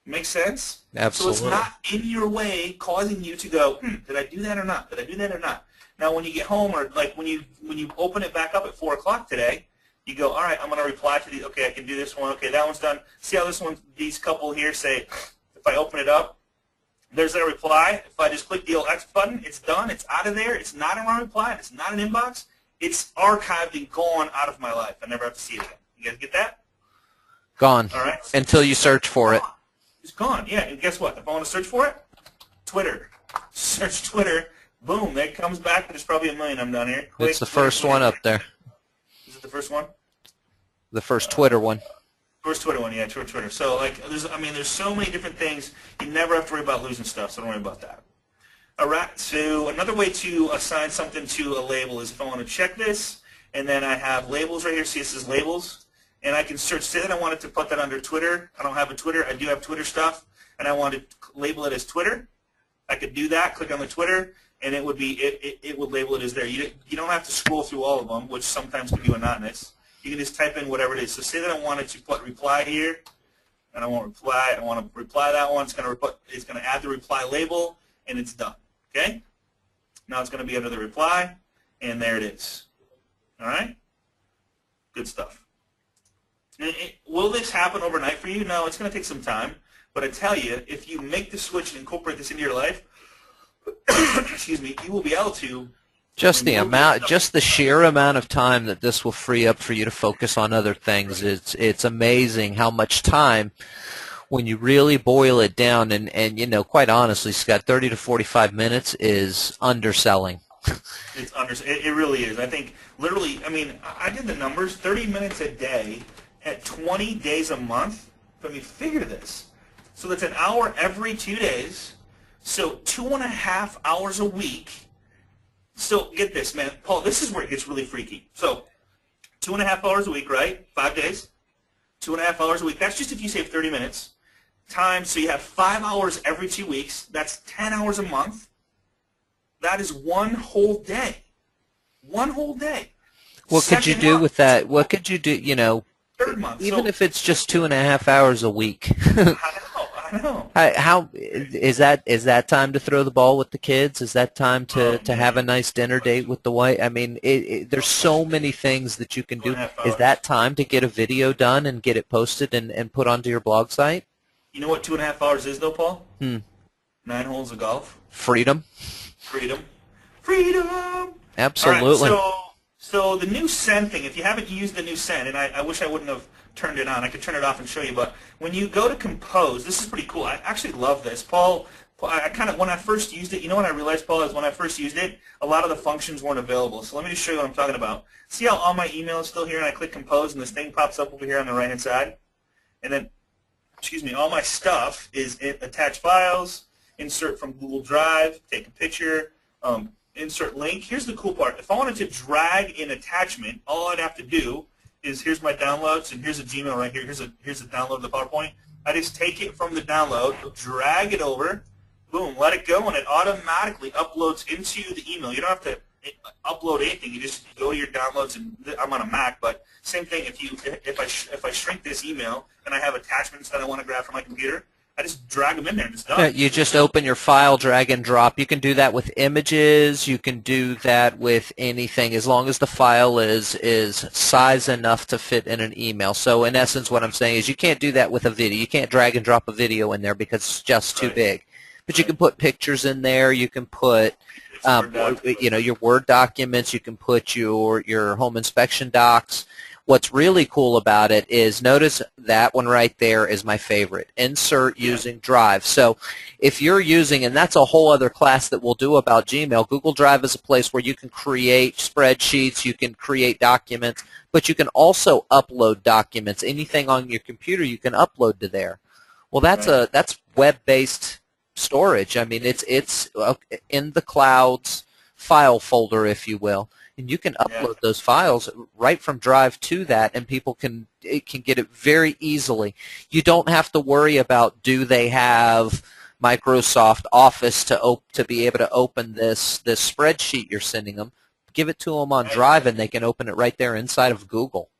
[SPEAKER 2] Make sense?
[SPEAKER 1] Absolutely.
[SPEAKER 2] So it's not in your way, causing you to go, did I do that or not? Did I do that or not? Now, when you get home, or like when you open it back up at 4 o'clock today, you go, all right, I'm going to reply to these. Okay, I can do this one. Okay, that one's done. See how this one, these couple here say, if I open it up, there's their reply. If I just click the old X button, it's done. It's out of there. It's not in my reply. It's not an inbox. It's archived and gone out of my life. I never have to see it again. You guys get that?
[SPEAKER 1] Gone.
[SPEAKER 2] All right.
[SPEAKER 1] Until you search for it.
[SPEAKER 2] It's gone. Yeah, and guess what? If I want to search for it, Twitter. Search Twitter. Boom. That comes back. There's probably a million. I'm down here. Quick,
[SPEAKER 1] It's the first one up there.
[SPEAKER 2] Is it the first one?
[SPEAKER 1] The first Twitter one.
[SPEAKER 2] First Twitter one, yeah, Twitter. So, like, there's so many different things. You never have to worry about losing stuff, so don't worry about that. All right, so another way to assign something to a label is if I want to check this, and then I have labels right here. See, it says labels. And I can search, say that I wanted to put that under Twitter. I don't have a Twitter. I do have Twitter stuff, and I want to label it as Twitter. I could do that, click on the Twitter, and it would be it would label it as there. You don't have to scroll through all of them, which sometimes can be monotonous. You can just type in whatever it is. So say that I wanted to put reply here, and I want reply. I want to reply that one. It's going to add the reply label, and it's done. Okay? Now it's going to be under the reply, and there it is. All right? Good stuff. Will this happen overnight for you? No, it's going to take some time. But I tell you, if you make the switch and incorporate this into your life, excuse me, you will be able to.
[SPEAKER 1] Just the sheer amount of time that this will free up for you to focus on other things. It's amazing how much time, when you really boil it down, and you know, quite honestly, Scott, 30 to 45 minutes is underselling.
[SPEAKER 2] It really is. I think literally, I mean, I did the numbers, 30 minutes a day at 20 days a month. I mean, figure this. So that's an hour every 2 days. So 2.5 hours a week. So get this, man. Paul, this is where it gets really freaky. So 2.5 hours a week, right? 5 days. 2.5 hours a week. That's just if you save 30 minutes. Times, so you have 5 hours every 2 weeks. That's 10 hours a month. That is one whole day. One whole day.
[SPEAKER 1] What could you do with that? What could you do, you know,
[SPEAKER 2] third month.
[SPEAKER 1] Even if it's just 2.5 hours a week?
[SPEAKER 2] I know.
[SPEAKER 1] How is that time to throw the ball with the kids? Is that time to have a nice dinner date with the wife? I mean, there's so many things that you can do. Is that time to get a video done and get it posted and put onto your blog site?
[SPEAKER 2] You know what 2.5 hours is, though, Paul? 9 holes of golf.
[SPEAKER 1] Freedom. Absolutely.
[SPEAKER 2] All right, so the new send thing, if you haven't used the new send, and I wish I wouldn't have turned it on. I could turn it off and show you, but when you go to compose, this is pretty cool. I actually love this. Paul, I kind of, when I first used it, you know what I realized, Paul, is when I first used it, a lot of the functions weren't available. So let me just show you what I'm talking about. See how all my email is still here, and I click compose, and this thing pops up over here on the right-hand side? And then, excuse me, all my stuff is attach files, insert from Google Drive, take a picture, insert link. Here's the cool part. If I wanted to drag an attachment, all I'd have to do is here's my downloads, and here's a Gmail right here. Here's a download of the PowerPoint. I just take it from the download, drag it over, boom, let it go, and it automatically uploads into the email. You don't have to upload anything. You just go to your downloads, and I'm on a Mac, but same thing. If I shrink this email and I have attachments that I want to grab from my computer, I just drag them in there and it's done.
[SPEAKER 1] Yeah, you just open your file, drag and drop. You can do that with images. You can do that with anything as long as the file is size enough to fit in an email. So in essence, what I'm saying is you can't do that with a video. You can't drag and drop a video in there because it's just too big. But you can put pictures in there. You can put, your Word documents. You can put your home inspection docs. What's really cool about it is, notice that one right there is my favorite, insert using Drive. So if you're using, and that's a whole other class that we'll do about Gmail, Google Drive is a place where you can create spreadsheets, you can create documents, but you can also upload documents. Anything on your computer you can upload to there. Well, that's web-based storage. I mean, it's in the cloud's file folder, if you will. And you can upload those files right from Drive to that, and people can get it very easily. You don't have to worry about, do they have Microsoft Office to be able to open this spreadsheet you're sending them. Give it to them on Drive, and they can open it right there inside of Google.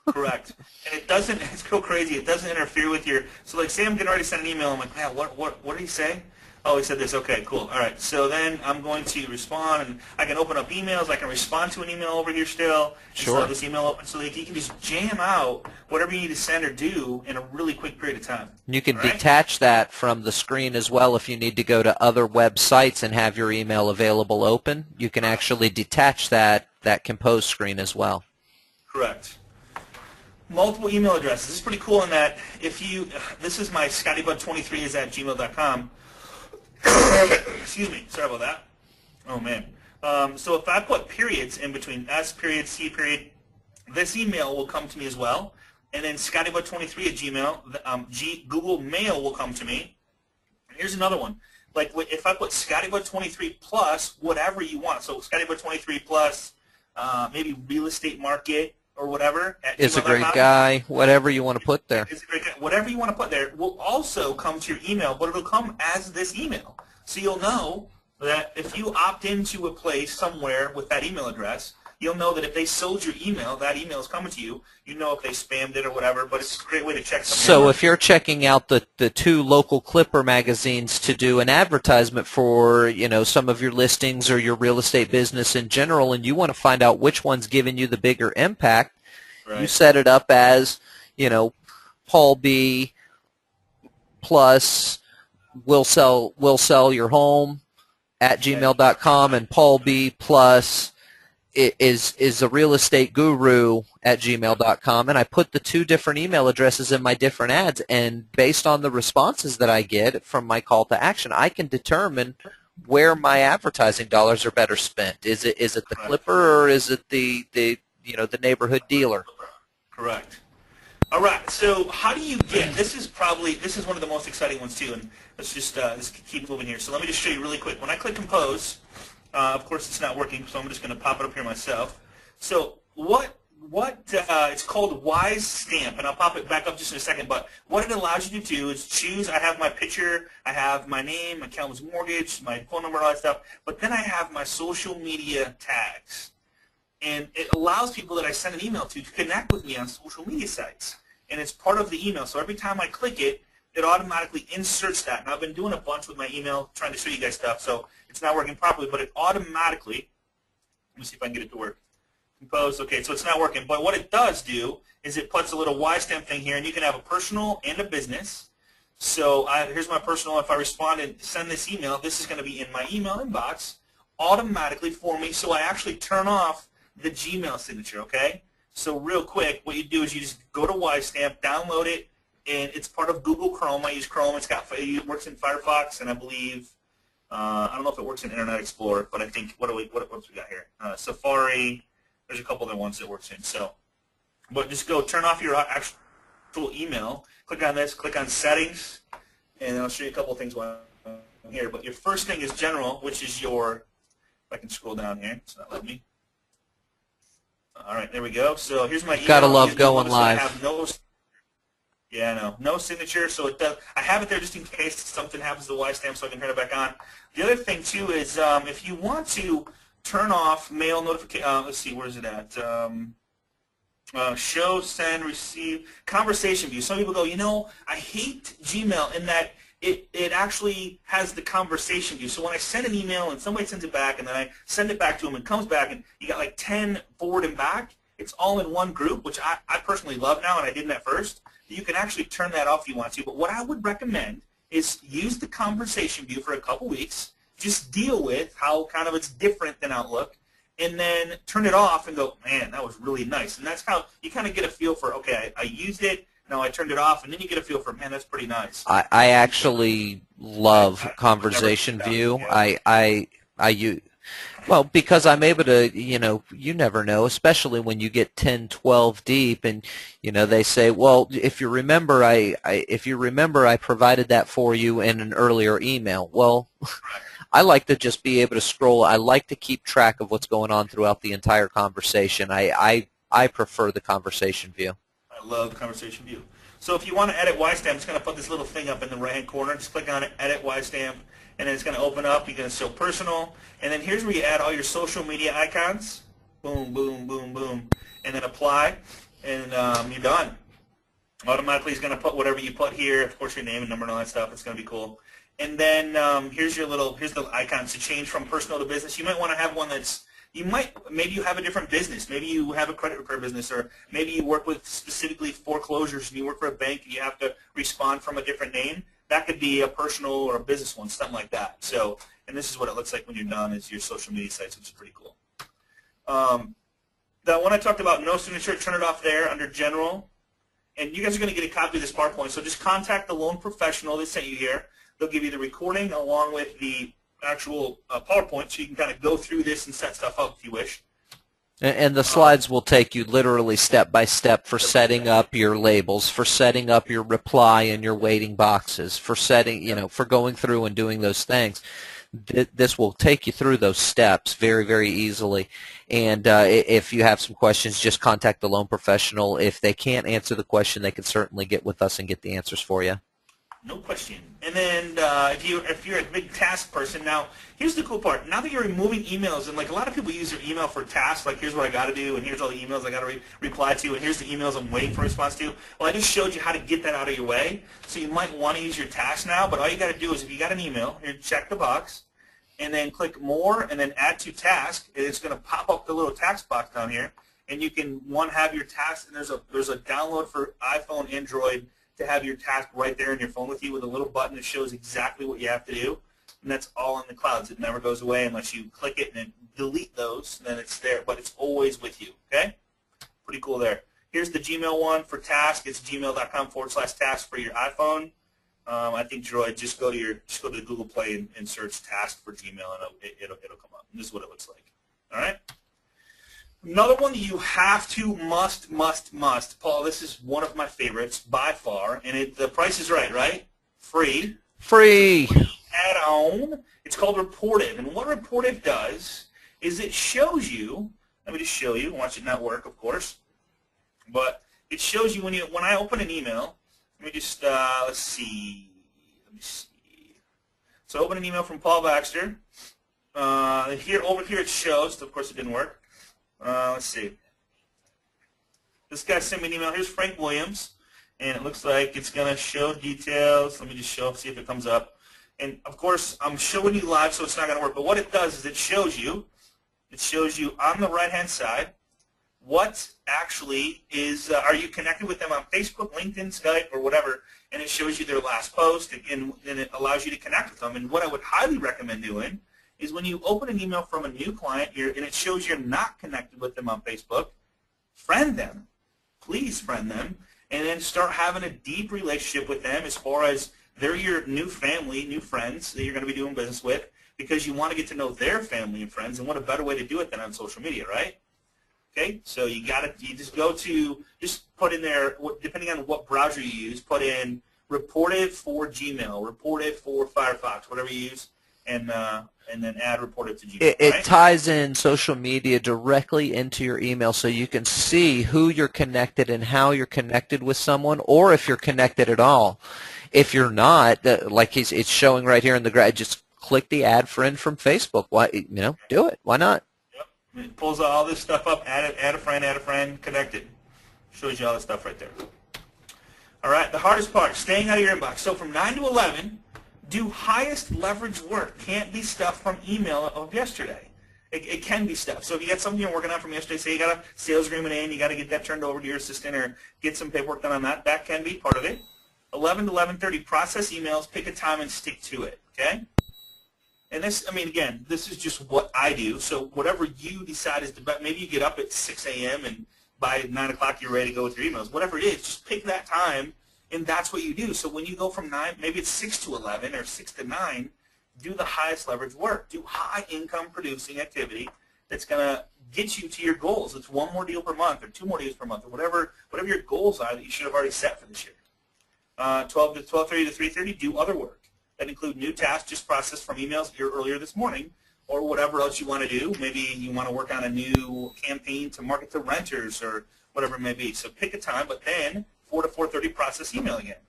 [SPEAKER 2] Correct. And it doesn't, it's so crazy, it doesn't interfere with your, so like say I'm getting ready to send an email, I'm like, man, what did he say? Oh, he said this. Okay, cool. All right. So then I'm going to respond, and I can open up emails. I can respond to an email over here still.
[SPEAKER 1] Sure.
[SPEAKER 2] This email open, so that you can just jam out whatever you need to send or do in a really quick period of time.
[SPEAKER 1] You can detach that from the screen as well if you need to go to other websites and have your email available open. You can actually detach that compose screen as well.
[SPEAKER 2] Correct. Multiple email addresses. This is pretty cool in that if you, this is my scottybud23 is at gmail.com. Excuse me. Sorry about that. Oh, man. So if I put periods in between S period, C period, this email will come to me as well. And then scottybud23 at Gmail, Google Mail will come to me. Here's another one. Like if I put scottybud23 plus whatever you want, so scottybud23 plus maybe real estate market or whatever.
[SPEAKER 1] Is a great guy, whatever you want to put there.
[SPEAKER 2] Is a great guy. Whatever you want to put there will also come to your email, but it'll come as this email. So you'll know that if you opt into a place somewhere with that email address, you'll know that if they sold your email, that email is coming to you. You know if they spammed it or whatever, but it's a great way to check something
[SPEAKER 1] So
[SPEAKER 2] out.
[SPEAKER 1] if you're checking out the two local Clipper magazines to do an advertisement for, some of your listings or your real estate business in general, and you want to find out which one's giving you the bigger impact, you set it up as, Paul B. plus will sell your home at gmail.com, and Paul B. plus is a real estate guru at gmail.com, and I put the two different email addresses in my different ads, and based on the responses that I get from my call to action, I can determine where my advertising dollars are better spent. Is it the Clipper, or is it the neighborhood dealer?
[SPEAKER 2] Correct. All right. So how do you get? This is one of the most exciting ones too. And let's keep moving here. So let me just show you really quick. When I click compose, of course it's not working, so I'm just going to pop it up here myself. So it's called Wise Stamp, and I'll pop it back up just in a second. But what it allows you to do is choose. I have my picture, I have my name, my Kalamazoo Mortgage, my phone number, all that stuff. But then I have my social media tags. And it allows people that I send an email to connect with me on social media sites. And it's part of the email. So every time I click it, it automatically inserts that. And I've been doing a bunch with my email trying to show you guys stuff. So it's not working properly, but it automatically, let me see if I can get it to work. Compose, okay, so it's not working. But what it does do is it puts a little Y stamp thing here, and you can have a personal and a business. So here's my personal. If I respond and send this email, this is going to be in my email inbox automatically for me. So I actually turn off the Gmail signature, okay? So real quick, what you do is you just go to YStamp, download it, and it's part of Google Chrome. I use Chrome. It works in Firefox, and I believe, I don't know if it works in Internet Explorer, but I think, what else we got here? Safari, there's a couple other ones that works in. So, but just go turn off your actual email, click on this, click on Settings, and I'll show you a couple of things while I'm here. But your first thing is General, which is if I can scroll down here, it's not letting me. All right, there we go. So here's my email.
[SPEAKER 1] Gotta love going live.
[SPEAKER 2] I have no signature. So it does. I have it there just in case something happens to the Y stamp, so I can turn it back on. The other thing too is if you want to turn off mail notification. Let's see, where is it at? Show, send, receive, conversation view. Some people go, I hate Gmail in that it actually has the conversation view. So when I send an email and somebody sends it back and then I send it back to them and it comes back and you got like 10 forward and back, it's all in one group, which I personally love now, and I didn't at first. You can actually turn that off if you want to. But what I would recommend is use the conversation view for a couple weeks. Just deal with how kind of it's different than Outlook, and then turn it off and go, man, that was really nice. And that's how you kind of get a feel for, okay, I used it, now I turned it off, and then you get a feel for, man, that's pretty nice.
[SPEAKER 1] I actually love conversation view. I use, well, because I'm able to, you never know, especially when you get 10, 12 deep, and they say, well, if you remember, I provided that for you in an earlier email. Well, I like to just be able to scroll. I like to keep track of what's going on throughout the entire conversation. I prefer the conversation view.
[SPEAKER 2] I love conversation view. So if you want to edit YStamp, it's going to put this little thing up in the right-hand corner. Just click on it, edit YStamp, and then it's going to open up. You're going to show personal, and then here's where you add all your social media icons. Boom, boom, boom, boom, and then apply, and you're done. Automatically, it's going to put whatever you put here. Of course, your name and number and all that stuff. It's going to be cool. And then here's the icons to change from personal to business. You might want to have one that's, maybe you have a different business. Maybe you have a credit repair business, or maybe you work with specifically foreclosures and you work for a bank and you have to respond from a different name. That could be a personal or a business one, something like that. So, and this is what it looks like when you're done, is your social media sites, which is pretty cool. The one I talked about, no signature, turn it off there under general. And you guys are going to get a copy of this PowerPoint. So just contact the loan professional they sent you here. They'll give you the recording along with the actual PowerPoint, so you can kind of go through this and set stuff up if you wish.
[SPEAKER 1] And the slides will take you literally step by step for setting up your labels, for setting up your reply and your waiting boxes, for setting, for going through and doing those things. This will take you through those steps very, very easily. And if you have some questions, just contact the loan professional. If they can't answer the question, they can certainly get with us and get the answers for you.
[SPEAKER 2] No question. And then if you're a big task person, now here's the cool part. Now that you're removing emails, and like a lot of people use their email for tasks, like here's what I got to do, and here's all the emails I got to reply to, and here's the emails I'm waiting for a response to. Well, I just showed you how to get that out of your way. So you might want to use your task now, but all you got to do is if you got an email, here, check the box, and then click more, and then add to task. And it's going to pop up the little task box down here, and you can have your task, and there's a download for iPhone, Android, to have your task right there in your phone with you with a little button that shows exactly what you have to do. And that's all in the clouds. It never goes away unless you click it and then delete those, then it's there. But it's always with you, okay? Pretty cool there. Here's the Gmail one for task. It's gmail.com/task for your iPhone. I think, Droid, just go to the Google Play and search task for Gmail, and it'll come up. And this is what it looks like. All right? Another one that you have to, must, Paul, this is one of my favorites by far, and the price is right? Free.
[SPEAKER 1] Free.
[SPEAKER 2] Add-on. It's called Reportive, and what Reportive does is it shows you, let me just show you, watch it not work, of course, but it shows you when I open an email, let me just, let's see. So open an email from Paul Baxter. Over here it shows, of course it didn't work. Let's see. This guy sent me an email. Here's Frank Williams, and it looks like it's going to show details. Let me just see if it comes up. And, of course, I'm showing you live, so it's not going to work. But what it does is it shows you on the right-hand side what actually is, are you connected with them on Facebook, LinkedIn, Skype, or whatever, and it shows you their last post, and it allows you to connect with them. And what I would highly recommend doing is when you open an email from a new client and it shows you're not connected with them on Facebook, friend them. Please friend them, and then start having a deep relationship with them as far as they're your new family, new friends that you're going to be doing business with, because you want to get to know their family and friends, and what a better way to do it than on social media, right? Okay, so you just put in there, depending on what browser you use, put in Reportive for Gmail, Reportive for Firefox, whatever you use, and then add Reportive to Gmail.
[SPEAKER 1] It ties in social media directly into your email, so you can see who you're connected and how you're connected with someone, or if you're connected at all. If you're not, like it's showing right here in the graph, just click the add friend from Facebook. Why, do it. Why not?
[SPEAKER 2] Yep. It pulls all this stuff up. Add a friend, connected. Shows you all this stuff right there. All right. The hardest part: staying out of your inbox. So from 9 to 11. Do highest leverage work. Can't be stuff from email of yesterday. It can be stuff. So if you got something you're working on from yesterday, say you got a sales agreement in, you got to get that turned over to your assistant or get some paperwork done on that, that can be part of it. 11 to 11:30, process emails, pick a time, and stick to it, okay? And this, I mean, again, this is just what I do. So whatever you decide is the best. Maybe you get up at 6 a.m. and by 9 o'clock you're ready to go with your emails. Whatever it is, just pick that time, and that's what you do. So when you go from 9, maybe it's 6 to 11 or 6 to 9, do the highest leverage work. Do high income producing activity that's going to get you to your goals. It's 1 more deal per month or 2 more deals per month or whatever your goals are that you should have already set for this year. 12 to 12:30 to 3:30, do other work. That include new tasks just processed from emails here earlier this morning, or whatever else you want to do. Maybe you want to work on a new campaign to market to renters or whatever it may be. So pick a time, but then 4 to 4:30, process email again.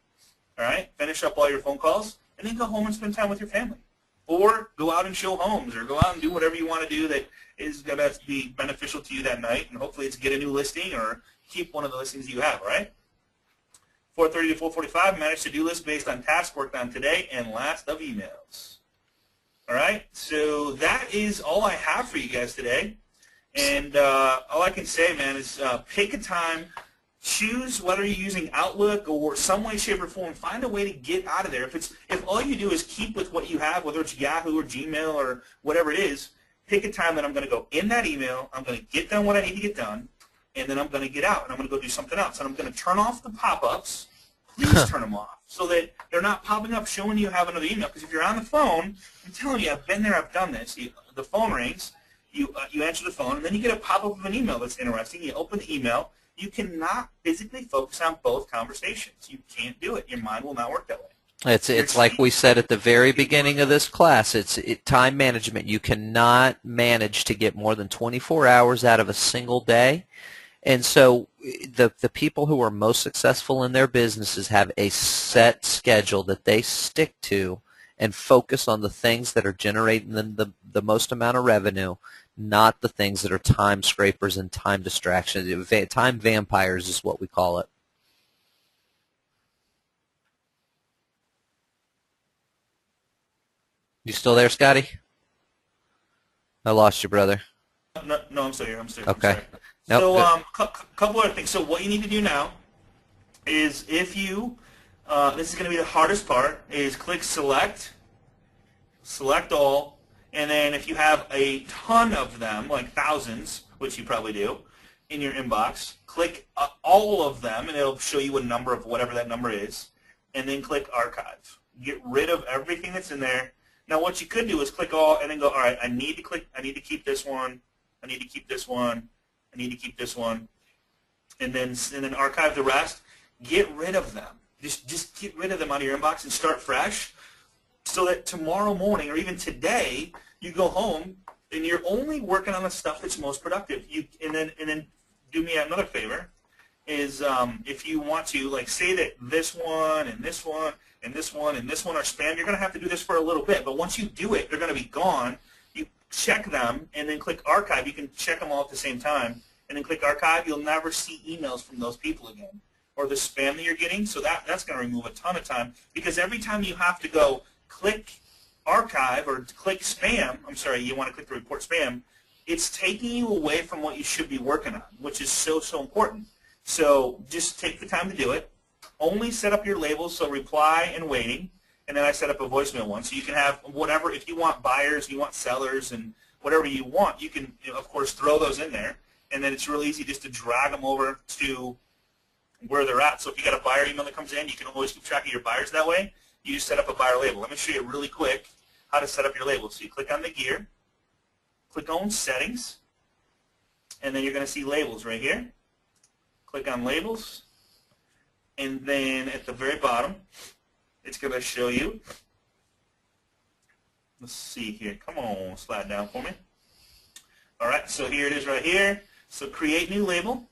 [SPEAKER 2] All right? Finish up all your phone calls, and then go home and spend time with your family. Or go out and show homes, or go out and do whatever you want to do that is going to be beneficial to you that night, and hopefully it's get a new listing or keep one of the listings you have, all right? 4:30 to 4:45, manage to-do list based on tasks worked on today and last of emails. All right, so that is all I have for you guys today. And all I can say, man, is pick a time, choose whether you're using Outlook or some way, shape, or form. Find a way to get out of there. If all you do is keep with what you have, whether it's Yahoo or Gmail or whatever it is, pick a time that I'm going to go in that email, I'm going to get done what I need to get done, and then I'm going to get out, and I'm going to go do something else. And I'm going to turn off the pop-ups. Please turn them off so that they're not popping up showing you have another email. Because if you're on the phone, I'm telling you, I've been there, I've done this. The phone rings, you answer the phone, and then you get a pop-up of an email that's interesting. You open the email. You cannot physically focus on both conversations. You can't do it. Your mind will not work that way.
[SPEAKER 1] It's like we said at the very beginning of this class. It's time management. You cannot manage to get more than 24 hours out of a single day. And so the people who are most successful in their businesses have a set schedule that they stick to and focus on the things that are generating them the most amount of revenue, not the things that are time scrapers and time distractions. Time vampires is what we call it. You still there, Scotty? I lost you, brother.
[SPEAKER 2] No, I'm still here. I'm still here.
[SPEAKER 1] Okay.
[SPEAKER 2] Nope, so couple other things. So what you need to do now is if you, this is going to be the hardest part, is click select all, and then if you have a ton of them, like thousands, which you probably do, in your inbox, click all of them, and it'll show you a number of whatever that number is, and then click archive. Get rid of everything that's in there. Now what you could do is click all, and then go, all right, I need to keep this one, I need to keep this one, I need to keep this one, and then archive the rest. Get rid of them. Just get rid of them out of your inbox and start fresh, so that tomorrow morning or even today you go home and you're only working on the stuff that's most productive. And then do me another favor is if you want to, like, say that this one and this one and this one and this one are spam, you're going to have to do this for a little bit. But once you do it, they're going to be gone. You check them and then click archive. You can check them all at the same time. And then click archive. You'll never see emails from those people again or the spam that you're getting. So that's going to remove a ton of time, because every time you have to go click archive or click spam, you want to click the report spam, it's taking you away from what you should be working on, which is so important. So just take the time to do it. Only set up your labels, so reply and waiting, and then I set up a voicemail one. So you can have whatever, if you want buyers, you want sellers, and whatever you want, you can, of course, throw those in there, and then it's real easy just to drag them over to where they're at. So if you got a buyer email that comes in, you can always keep track of your buyers that way. You just set up a buyer label. Let me show you really quick how to set up your label. So you click on the gear, click on settings, and then you're going to see labels right here. Click on labels, and then at the very bottom, it's going to show you. Let's see here. Come on, slide down for me. All right, so here it is right here. So create new label,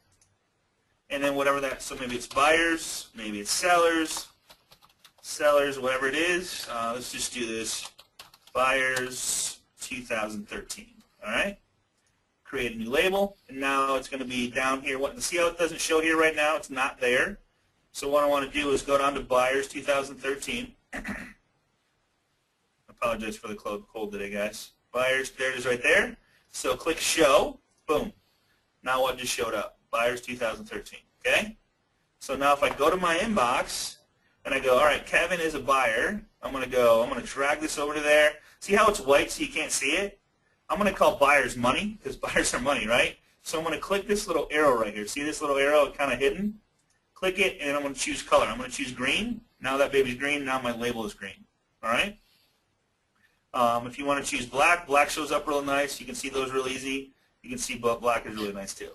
[SPEAKER 2] and then whatever that, so maybe it's buyers, maybe it's sellers, whatever it is. Let's just do this, buyers 2013, all right? Create a new label, and now it's going to be down here. See how it doesn't show here right now? It's not there. So what I want to do is go down to buyers 2013. Apologize for the cold today, guys. Buyers, there it is right there. So click show, boom. Now what just showed up? Buyers 2013, okay? So now if I go to my inbox, and I go, all right, Kevin is a buyer. I'm going to drag this over to there. See how it's white so you can't see it? I'm going to call buyers money because buyers are money, right? So I'm going to click this little arrow right here. See this little arrow kind of hidden? Click it, and I'm going to choose color. I'm going to choose green. Now that baby's green. Now my label is green. All right? If you want to choose black, black shows up real nice. You can see those real easy. You can see black is really nice too.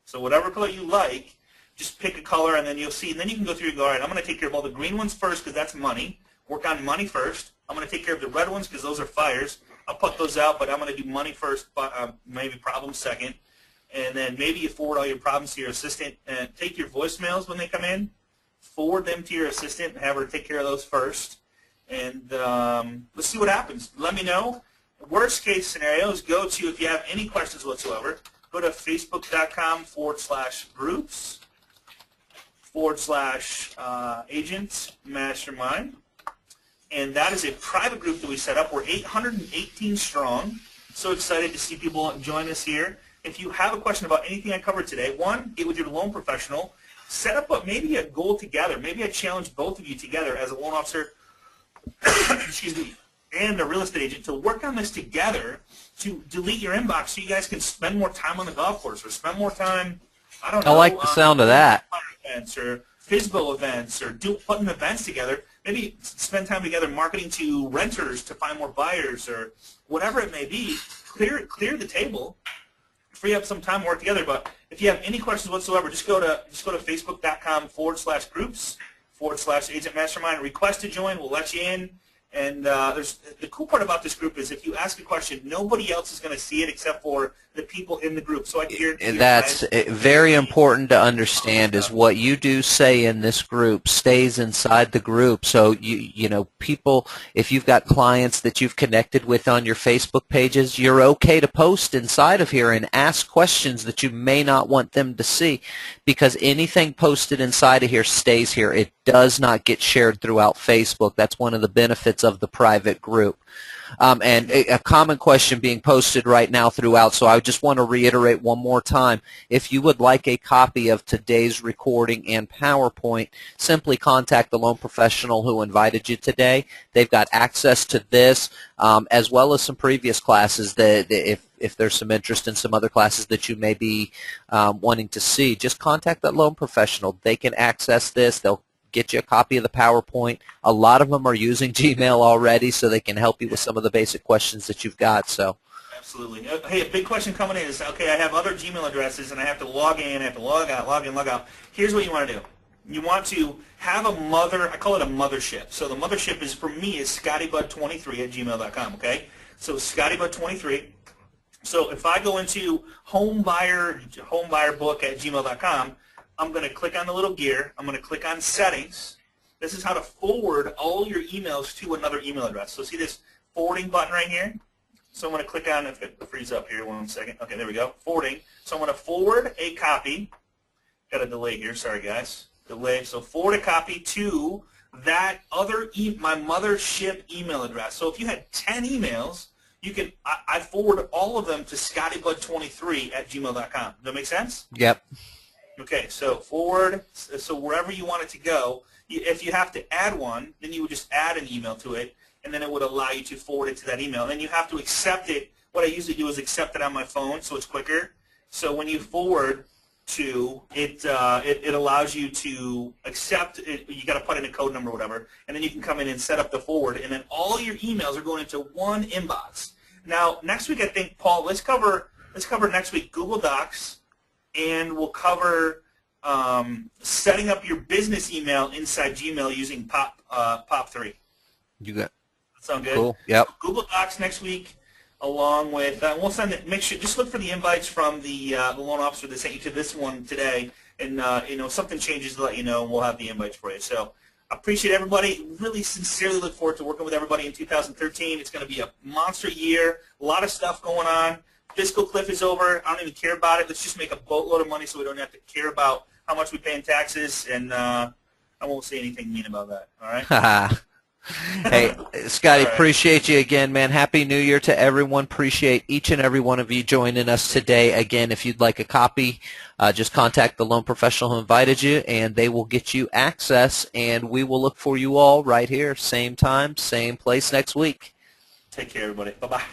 [SPEAKER 2] So whatever color you like, just pick a color, and then you'll see. And then you can go through and go, all right, I'm going to take care of all the green ones first because that's money. Work on money first. I'm going to take care of the red ones because those are fires. I'll put those out, but I'm going to do money first, maybe problems second. And then maybe you forward all your problems to your assistant. And take your voicemails when they come in, forward them to your assistant, and have her take care of those first. And let's see what happens. Let me know. Worst case scenarios, go to, if you have any questions whatsoever, go to facebook.com/groups/agent mastermind. And that is a private group that we set up. We're 818 strong. So excited to see people join us here. If you have a question about anything I covered today, one, get with your loan professional. Set up maybe a goal together. Maybe I challenge both of you together as a loan officer excuse me, and a real estate agent to work on this together to delete your inbox so you guys can spend more time on the golf course or spend more time, I don't know.
[SPEAKER 1] I like the sound of that.
[SPEAKER 2] Events or FISBO events or putting events together. Maybe spend time together marketing to renters to find more buyers or whatever it may be. Clear the table. Free up some time to work together. But if you have any questions whatsoever, just go to facebook.com/groups/agent mastermind. Request to join. We'll let you in. And the cool part about this group is if you ask a question, nobody else is going to see it except for the people in the group. So I guarantee
[SPEAKER 1] that's very important to understand is what you do say in this group stays inside the group. So you know, people, if you've got clients that you've connected with on your Facebook pages, you're okay to post inside of here and ask questions that you may not want them to see, because anything posted inside of here stays here. It does not get shared throughout Facebook. That's one of the benefits of the private group. And a common question being posted right now throughout, so I just want to reiterate one more time. If you would like a copy of today's recording and PowerPoint, simply contact the loan professional who invited you today. They've got access to this as well as some previous classes that if there's some interest in some other classes that you may be wanting to see, just contact that loan professional. They can access this. They'll get you a copy of the PowerPoint. A lot of them are using Gmail already, so they can help you with some of the basic questions that you've got. So,
[SPEAKER 2] absolutely. Hey, a big question coming in is, okay, I have other Gmail addresses, and I have to log in, I have to log out, log in, log out. Here's what you want to do. You want to have a mother, I call it a mothership. So the mothership is, for me, is scottybud23@gmail.com, okay? So scottybud23. So if I go into homebuyerbook@gmail.com, I'm going to click on the little gear. I'm going to click on settings. This is how to forward all your emails to another email address. So see this forwarding button right here? So I'm going to click on, if it frees up here, 1 second. Okay, there we go, forwarding. So I'm going to forward a copy. Got a delay here, sorry guys. Delay. So forward a copy to that other, my mothership email address. So if you had 10 emails, you can, I forward all of them to scottybud23@gmail.com. Does that make sense?
[SPEAKER 1] yep.
[SPEAKER 2] Okay, so forward, so wherever you want it to go, if you have to add one, then you would just add an email to it, and then it would allow you to forward it to that email. And then you have to accept it. What I usually do is accept it on my phone, so it's quicker. So when you forward to it, it allows you to accept it. You got to put in a code number or whatever, and then you can come in and set up the forward, and then all your emails are going into one inbox. Now, next week, I think, Paul, let's cover next week Google Docs. And we'll cover setting up your business email inside Gmail using POP3.
[SPEAKER 1] You got.
[SPEAKER 2] That sound good?
[SPEAKER 1] Cool. Yep.
[SPEAKER 2] Google Docs next week, along with we'll send it. Make sure just look for the invites from the loan officer that sent you to this one today, and if something changes, to let you know, and we'll have the invites for you. So I appreciate everybody. Really sincerely look forward to working with everybody in 2013. It's going to be a monster year. A lot of stuff going on. Fiscal cliff is over. I don't even care about it. Let's just make a boatload of money so we don't have to care about how much we pay in taxes, and I won't say anything mean about that. All right?
[SPEAKER 1] Hey, Scotty,
[SPEAKER 2] All right.
[SPEAKER 1] appreciate you again, man. Happy New Year to everyone. Appreciate each and every one of you joining us today. Again, if you'd like a copy, just contact the loan professional who invited you, and they will get you access, and we will look for you all right here, same time, same place next week.
[SPEAKER 2] Take care, everybody. Bye-bye.